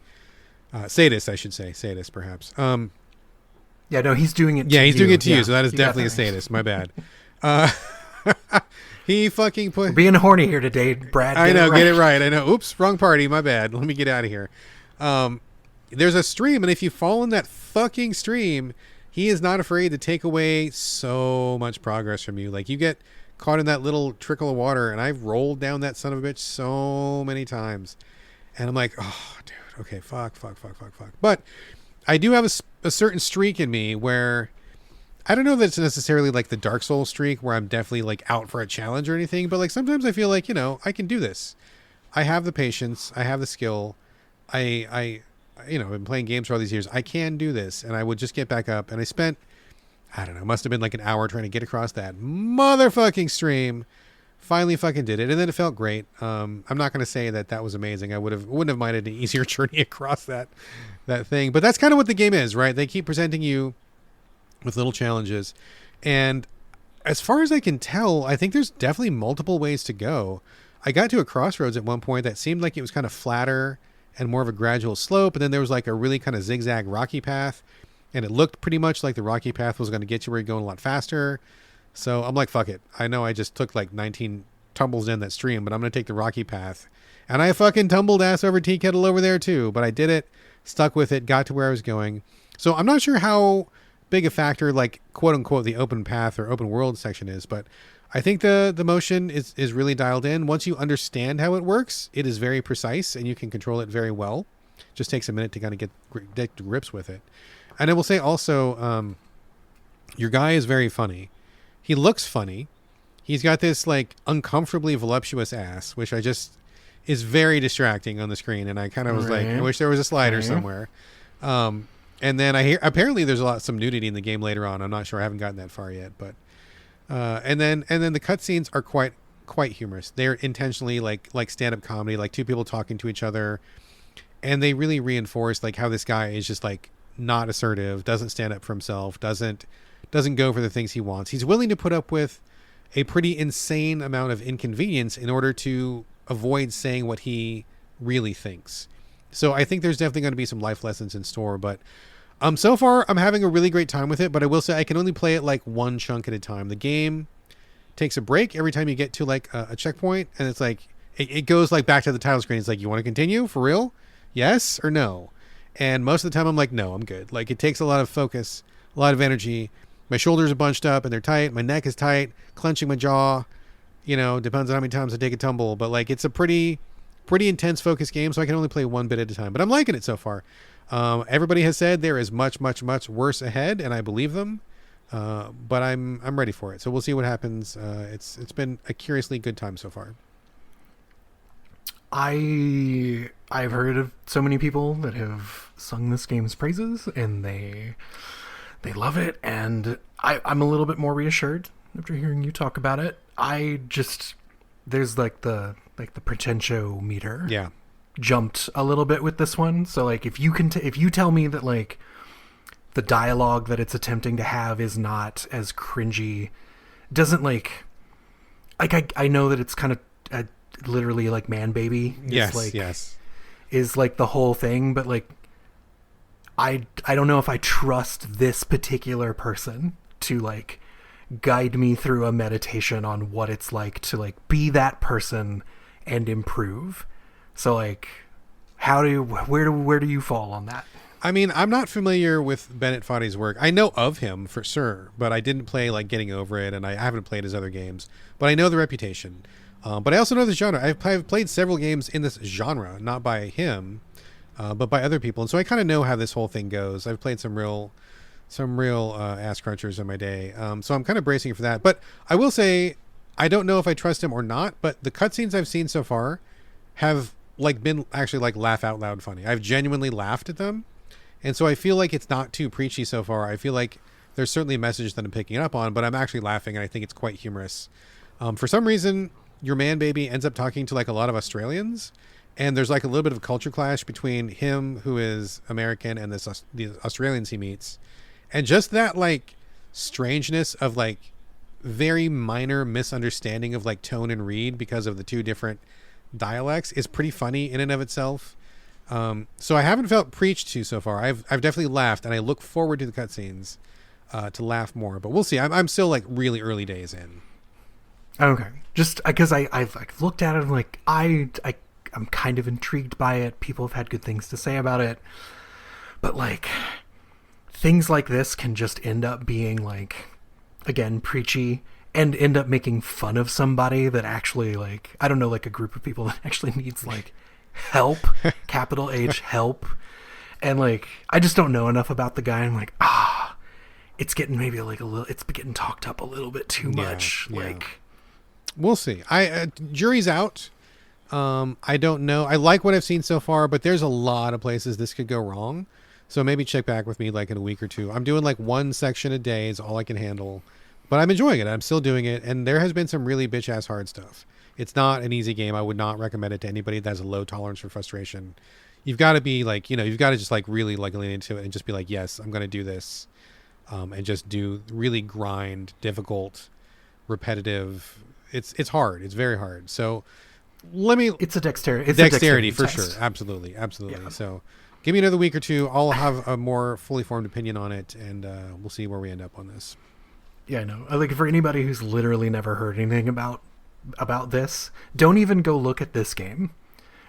Sadist, I should say. Sadist, perhaps. Yeah, no, he's doing it to you. Yeah, he's doing it to you, so that is You definitely got a that. sadist. My bad. He fucking put... We're being horny here today, Brad. I know, get it right. I know. Oops, wrong party. My bad. Let me get out of here. There's a stream, and if you fall in that fucking stream, he is not afraid to take away so much progress from you. Like, you get caught in that little trickle of water, and I've rolled down that son of a bitch so many times. And I'm like, oh, dude, okay, fuck. But I do have a certain streak in me where I don't know that it's necessarily like the Dark Souls streak where I'm definitely like out for a challenge or anything, but like sometimes I feel like, you know, I can do this. I have the patience. I have the skill. I you know, I've been playing games for all these years. I can do this. And I would just get back up, and I spent, I don't know, must have been like an hour trying to get across that motherfucking stream. Finally fucking did it, and then it felt great. I'm not going to say that was amazing. I wouldn't have minded an easier journey across that thing. But that's kind of what the game is, right? They keep presenting you with little challenges. And as far as I can tell, I think there's definitely multiple ways to go. I got to a crossroads at one point that seemed like it was kind of flatter and more of a gradual slope. And then there was like a really kind of zigzag rocky path. And it looked pretty much like the rocky path was going to get you where you're going a lot faster. So I'm like, fuck it. I know I just took like 19 tumbles down that stream, but I'm going to take the rocky path. And I fucking tumbled ass over tea kettle over there too. But I did it, stuck with it, got to where I was going. So I'm not sure how big a factor like quote unquote the open path or open world section is, but I think the motion is really dialed in. Once you understand how it works, it is very precise and you can control it very well. Just takes a minute to kind of get to grips with it. And I will say also, your guy is very funny. He looks funny. He's got this like uncomfortably voluptuous ass, which is very distracting on the screen. And I kind of was like, I wish there was a slider somewhere. And then I hear apparently there's some nudity in the game later on. I'm not sure. I haven't gotten that far yet, but and then the cutscenes are quite humorous. They're intentionally like stand-up comedy, like two people talking to each other, and they really reinforce like how this guy is just like not assertive, doesn't stand up for himself, doesn't doesn't go for the things he wants. He's willing to put up with a pretty insane amount of inconvenience in order to avoid saying what he really thinks. So I think there's definitely going to be some life lessons in store, but so far I'm having a really great time with it, but I will say I can only play it like one chunk at a time. The game takes a break every time you get to like a checkpoint, and it's like it goes like back to the title screen. It's like, you want to continue for real? Yes or no? And most of the time I'm like, no, I'm good. Like, it takes a lot of focus, a lot of energy. My shoulders are bunched up and they're tight. My neck is tight, clenching my jaw, depends on how many times I take a tumble, but like, it's a pretty intense focus game. So I can only play one bit at a time, but I'm liking it so far. Everybody has said there is much, much, much worse ahead, and I believe them. But I'm ready for it. So we'll see what happens. It's been a curiously good time so far. I've heard of so many people that have sung this game's praises, and they love it, and I'm a little bit more reassured after hearing you talk about it. There's like the potential meter jumped a little bit with this one. So like, if you tell me that like the dialogue that it's attempting to have is not as cringy, doesn't like I know that it's kind of literally like man baby. Yes. Is like the whole thing, but like I don't know if I trust this particular person to like guide me through a meditation on what it's like to like be that person and improve. So like, where do you fall on that? I mean, I'm not familiar with Bennett Foddy's work. I know of him for sure, but I didn't play like Getting Over It, and I haven't played his other games, but I know the reputation. But I also know the genre. I've played several games in this genre, not by him, but by other people. And so I kind of know how this whole thing goes. I've played some real ass crunchers in my day. So I'm kind of bracing for that. But I will say, I don't know if I trust him or not, but the cutscenes I've seen so far have like been actually like laugh out loud funny. I've genuinely laughed at them. And so I feel like it's not too preachy so far. I feel like there's certainly a message that I'm picking up on, but I'm actually laughing, and I think it's quite humorous. For some reason, your man baby ends up talking to like a lot of Australians, and there's like a little bit of a culture clash between him, who is American, and the Australians he meets. And just that like strangeness of like very minor misunderstanding of like tone and read because of the two different dialects is pretty funny in and of itself. So I haven't felt preached to so far. I've definitely laughed, and I look forward to the cutscenes to laugh more, but we'll see. I'm still like really early days in. Okay. Just because I've like looked at it, and like I'm kind of intrigued by it. People have had good things to say about it, but like things like this can just end up being like, again, preachy, and end up making fun of somebody that actually like, I don't know, like a group of people that actually needs like help, capital H help. And like, I just don't know enough about the guy. I'm like, it's getting maybe like it's getting talked up a little bit too much. Yeah. Like, we'll see. Jury's out. I don't know. I like what I've seen so far, but there's a lot of places this could go wrong. So maybe check back with me like in a week or two. I'm doing like one section a day is all I can handle, but I'm enjoying it. I'm still doing it. And there has been some really bitch ass hard stuff. It's not an easy game. I would not recommend it to anybody that has a low tolerance for frustration. You've got to be like, you've got to just like really like lean into it and just be like, yes, I'm going to do this. And just do really grind, difficult, repetitive. It's hard. It's very hard. So it's a dexterity. It's dexterity for test. Sure. Absolutely. Yeah. So give me another week or two. I'll have a more fully formed opinion on it, and we'll see where we end up on this. Yeah, I know. Like, for anybody who's literally never heard anything about this, don't even go look at this game.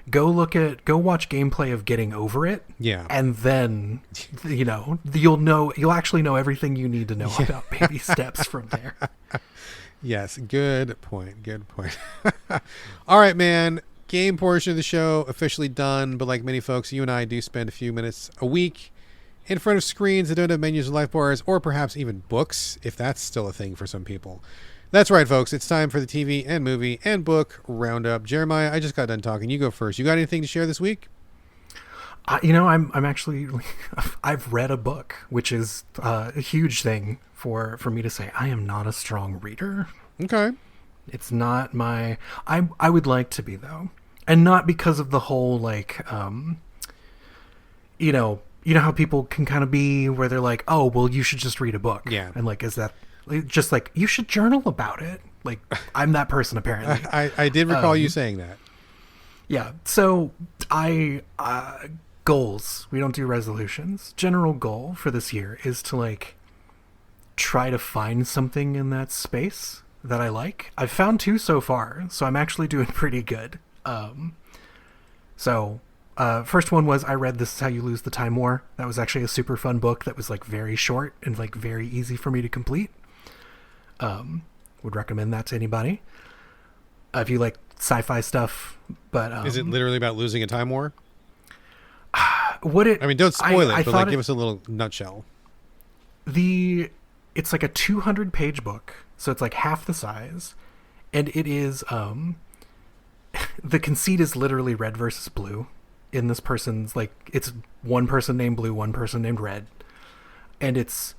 Go watch gameplay of Getting Over It. Yeah. And then, you'll actually know everything you need to know about Baby Steps from there. Yes. Good point. All right, man. Game portion of the show officially done. But like many folks, you and I do spend a few minutes a week in front of screens that don't have menus or life bars, or perhaps even books, if that's still a thing for some people. That's right, folks. It's time for the TV and movie and book roundup. Jeremiah, I just got done talking. You go first. You got anything to share this week? I'm actually, I've read a book, which is a huge thing for me to say. I am not a strong reader. Okay. It's not my, I would like to be though. And not because of the whole like, you know how people can kind of be where they're like, oh, well, you should just read a book. Yeah. And like, is that just like, you should journal about it. Like, I'm that person apparently. I did recall you saying that. Yeah. So goals. We don't do resolutions. General goal for this year is to like try to find something in that space that I like. I've found 2 so far, so I'm actually doing pretty good. First one was I read This Is How You Lose the Time War. That was actually a super fun book that was like very short and like very easy for me to complete. Would recommend that to anybody. If you like sci-fi stuff, but is it literally about losing a time war? I mean, don't spoil it, but like give us a little nutshell. It's like a 200-page book, so it's like half the size, and it is the conceit is literally red versus blue. In this person's like, it's one person named Blue, one person named Red, and it's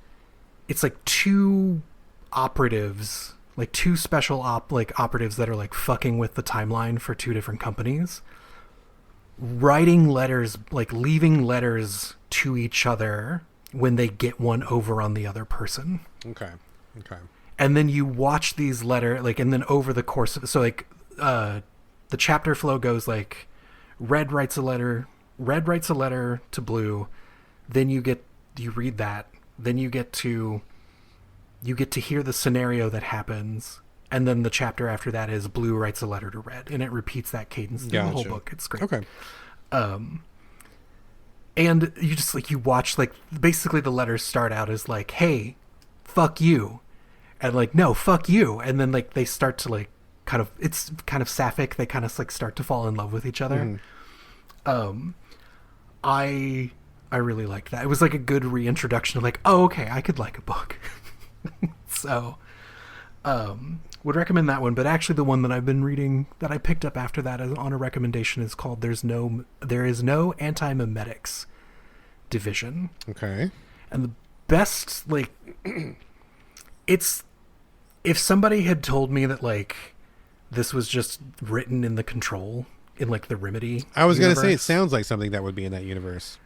like 2 operatives, like 2 special operatives that are like fucking with the timeline for 2 different companies, writing letters, like leaving letters to each other when they get one over on the other person. Okay. And then you watch these letters, like, and then over the course of, so like, the chapter flow goes like, Red writes a letter to Blue, then you read that, then you get to hear the scenario that happens, and then the chapter after that is Blue writes a letter to Red, and it repeats that cadence through the whole book. It's great. Okay. And you just like, you watch, like, basically the letters start out as like, hey, fuck you, and like, no, fuck you, and then like they start to like it's kind of sapphic. They kind of like start to fall in love with each other. I really liked that. It was like a good reintroduction of like, oh, okay, I could like a book. So would recommend that one. But actually the one that I've been reading that I picked up after that on a recommendation is called There is no Anti-Memetics Division. Okay. And the best, like, it's, if somebody had told me that like this was just written in the Control, in like the Remedy I was going to say, it universe. sounds like something that would be in that universe.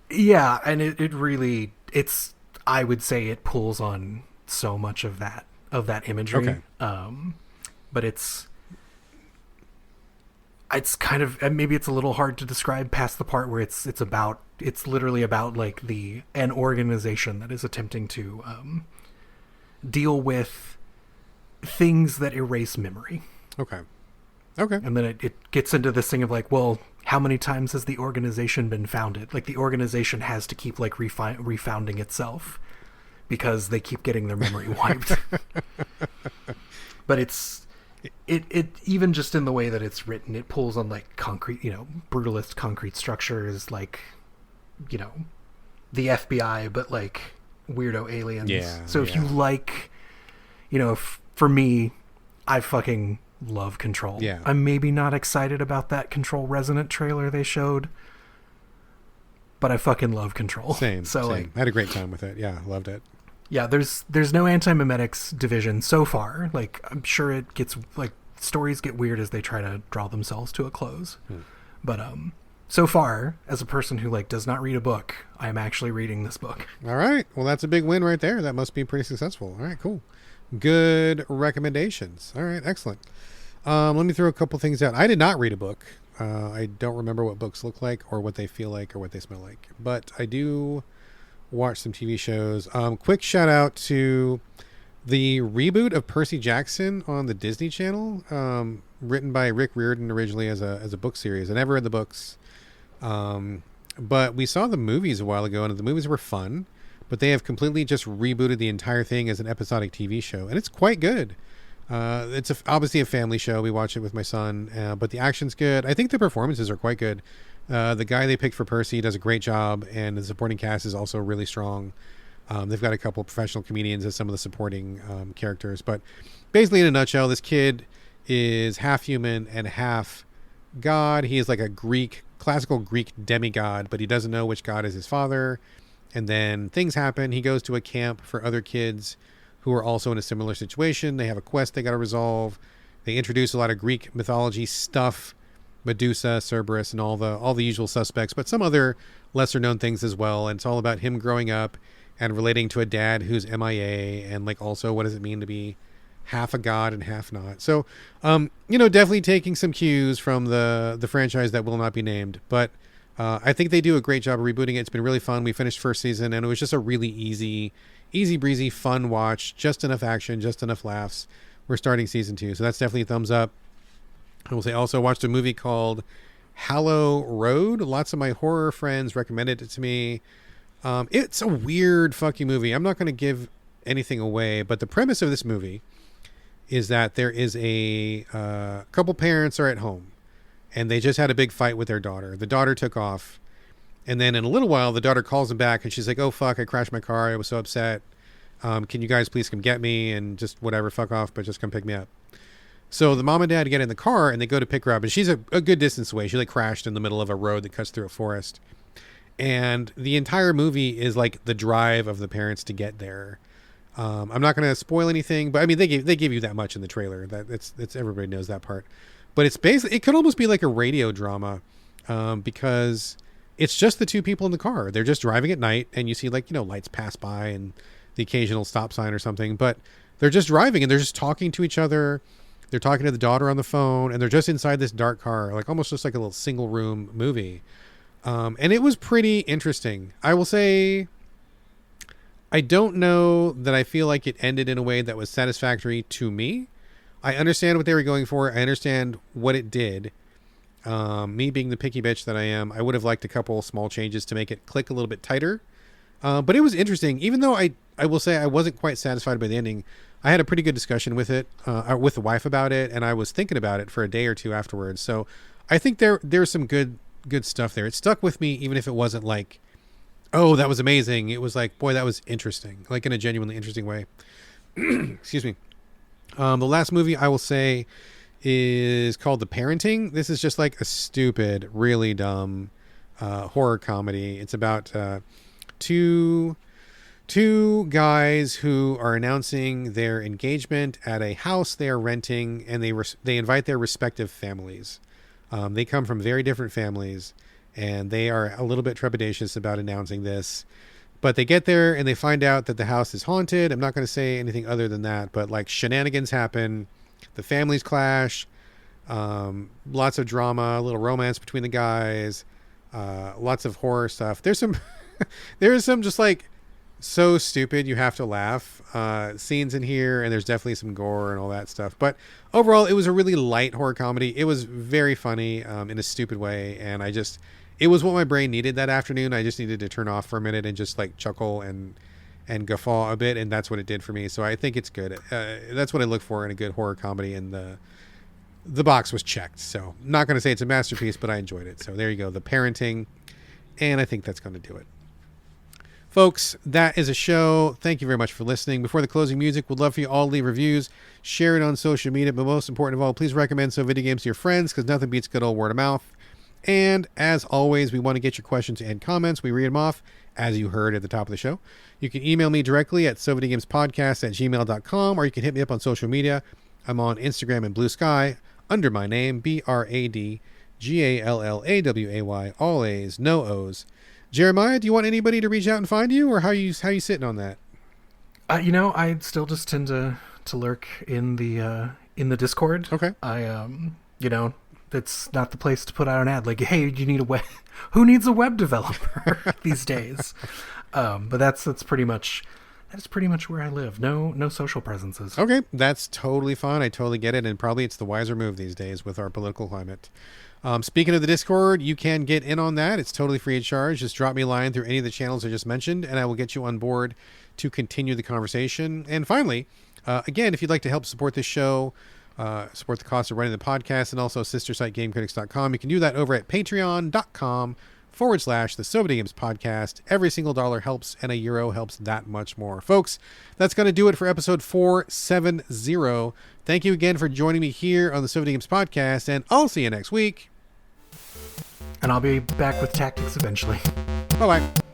Yeah, and it really, it's, I would say it pulls on so much of that imagery. Okay. But it's kind of, and maybe it's a little hard to describe past the part where it's literally about like an organization that is attempting to deal with things that erase memory. Okay. And then it gets into this thing of like, well, how many times has the organization been founded? Like the organization has to keep like refounding itself because they keep getting their memory wiped. But it even just in the way that it's written, it pulls on like concrete, brutalist concrete structures, like, the FBI, but like weirdo aliens. Yeah. So if you like, for me, I fucking love Control. Yeah. I'm maybe not excited about that Control Resonant trailer they showed, but I fucking love Control. Same. Like, I had a great time with it. Yeah, loved it. Yeah, there's no Anti-Memetics Division so far. Like, I'm sure it gets, like, stories get weird as they try to draw themselves to a close. But so far, as a person who like does not read a book, I am actually reading this book. All right. Well, that's a big win right there. That must be pretty successful. All right, cool. Good recommendations. All right, excellent. Let me throw a couple things out. I did not read a book. I don't remember what books look like or what they feel like or what they smell like, but I do watch some TV shows. Quick shout out to the reboot of Percy Jackson on the Disney Channel, written by Rick Riordan originally as a book series. I never read the books, but we saw the movies a while ago, and the movies were fun, but they have completely just rebooted the entire thing as an episodic TV show, and it's quite good. It's obviously a family show. We watch it with my son, but the action's good. I think the performances are quite good. The guy they picked for Percy does a great job, and the supporting cast is also really strong. They've got a couple of professional comedians as some of the supporting characters. But basically, in a nutshell, this kid is half human and half god. He is like a classical Greek demigod, but he doesn't know which god is his father. And then things happen. He goes to a camp for other kids who are also in a similar situation. They have a quest they got to resolve. They introduce a lot of Greek mythology stuff, Medusa, Cerberus, and all the usual suspects, but some other lesser known things as well. And it's all about him growing up and relating to a dad who's MIA, and like also what does it mean to be half a god and half not. So, definitely taking some cues from the franchise that will not be named, but I think they do a great job of rebooting it. It's been really fun. We finished first season, and it was just a really easy breezy, fun watch. Just enough action, just enough laughs. We're starting season 2, so that's definitely a thumbs up. I will say also watched a movie called Hallow Road. Lots of my horror friends recommended it to me. It's a weird fucking movie. I'm not going to give anything away, but the premise of this movie is that there is a couple parents are at home, and they just had a big fight with their daughter. The daughter took off, and then in a little while, the daughter calls them back, and she's like, "Oh fuck, I crashed my car. I was so upset. Can you guys please come get me and just whatever, fuck off, but just come pick me up." So the mom and dad get in the car, and they go to pick her up, and she's a good distance away. She like crashed in the middle of a road that cuts through a forest. And the entire movie is like the drive of the parents to get there. I'm not going to spoil anything, but I mean, they give you that much in the trailer. That it's everybody knows that part. But it's basically, it could almost be like a radio drama, because it's just the two people in the car. They're just driving at night, and you see like, lights pass by and the occasional stop sign or something, but they're just driving and they're just talking to each other. They're talking to the daughter on the phone, and they're just inside this dark car, like almost just like a little single room movie. And it was pretty interesting. I will say, I don't know that I feel like it ended in a way that was satisfactory to me. I understand what they were going for. I understand what it did. Me being the picky bitch that I am, I would have liked a couple small changes to make it click a little bit tighter. But it was interesting. Even though I will say I wasn't quite satisfied by the ending, I had a pretty good discussion with it, with the wife about it, and I was thinking about it for a day or two afterwards. So I think there's some good stuff there. It stuck with me, even if it wasn't like, oh, that was amazing. It was like, boy, that was interesting, like in a genuinely interesting way. Excuse me. The last movie I will say is called The Parenting. This is just like a stupid, really dumb horror comedy. It's about two guys who are announcing their engagement at a house they are renting, and they invite their respective families. They come from very different families, and they are a little bit trepidatious about announcing this. But they get there and they find out that the house is haunted. I'm not going to say anything other than that, but like shenanigans happen. The families clash. Lots of drama, a little romance between the guys. Lots of horror stuff. There's some just like so stupid you have to laugh scenes in here, and there's definitely some gore and all that stuff. But overall, it was a really light horror comedy. It was very funny in a stupid way, and it was what my brain needed that afternoon. I just needed to turn off for a minute and just like chuckle and guffaw a bit, and that's what it did for me. So I think it's good. That's what I look for in a good horror comedy, and the box was checked. So not going to say it's a masterpiece, but I enjoyed it. So there you go, The Parenting, and I think that's going to do it. Folks, that is a show. Thank you very much for listening. Before the closing music, we'd love for you all to leave reviews, share it on social media, but most important of all, please recommend So Video Games to your friends, because nothing beats good old word of mouth. And as always, we want to get your questions and comments. We read them off, as you heard at the top of the show. You can email me directly at sovideogamespodcast@gmail.com, or you can hit me up on social media. I'm on Instagram and Blue Sky under my name, BradGallaway, all A's, no O's. Jeremiah, do you want anybody to reach out and find you, or how you sitting on that? I still just tend to lurk in the Discord. Okay. It's not the place to put out an ad like, hey, you need a web. Who needs a web developer these days? But that's pretty much where I live. No social presences. Okay, that's totally fine. I totally get it, and probably it's the wiser move these days with our political climate. Speaking of the Discord, you can get in on that. It's totally free of charge. Just drop me a line through any of the channels I just mentioned, and I will get you on board to continue the conversation. And finally, again, if you'd like to help support this show, support the cost of running the podcast, and also sister site GameCritics.com, you can do that over at patreon.com/the So Video Games Podcast. Every single dollar helps, and €1 helps that much more. Folks, that's going to do it for episode 470. Thank you again for joining me here on the So Video Games Podcast, and I'll see you next week. And I'll be back with tactics eventually. Bye-bye.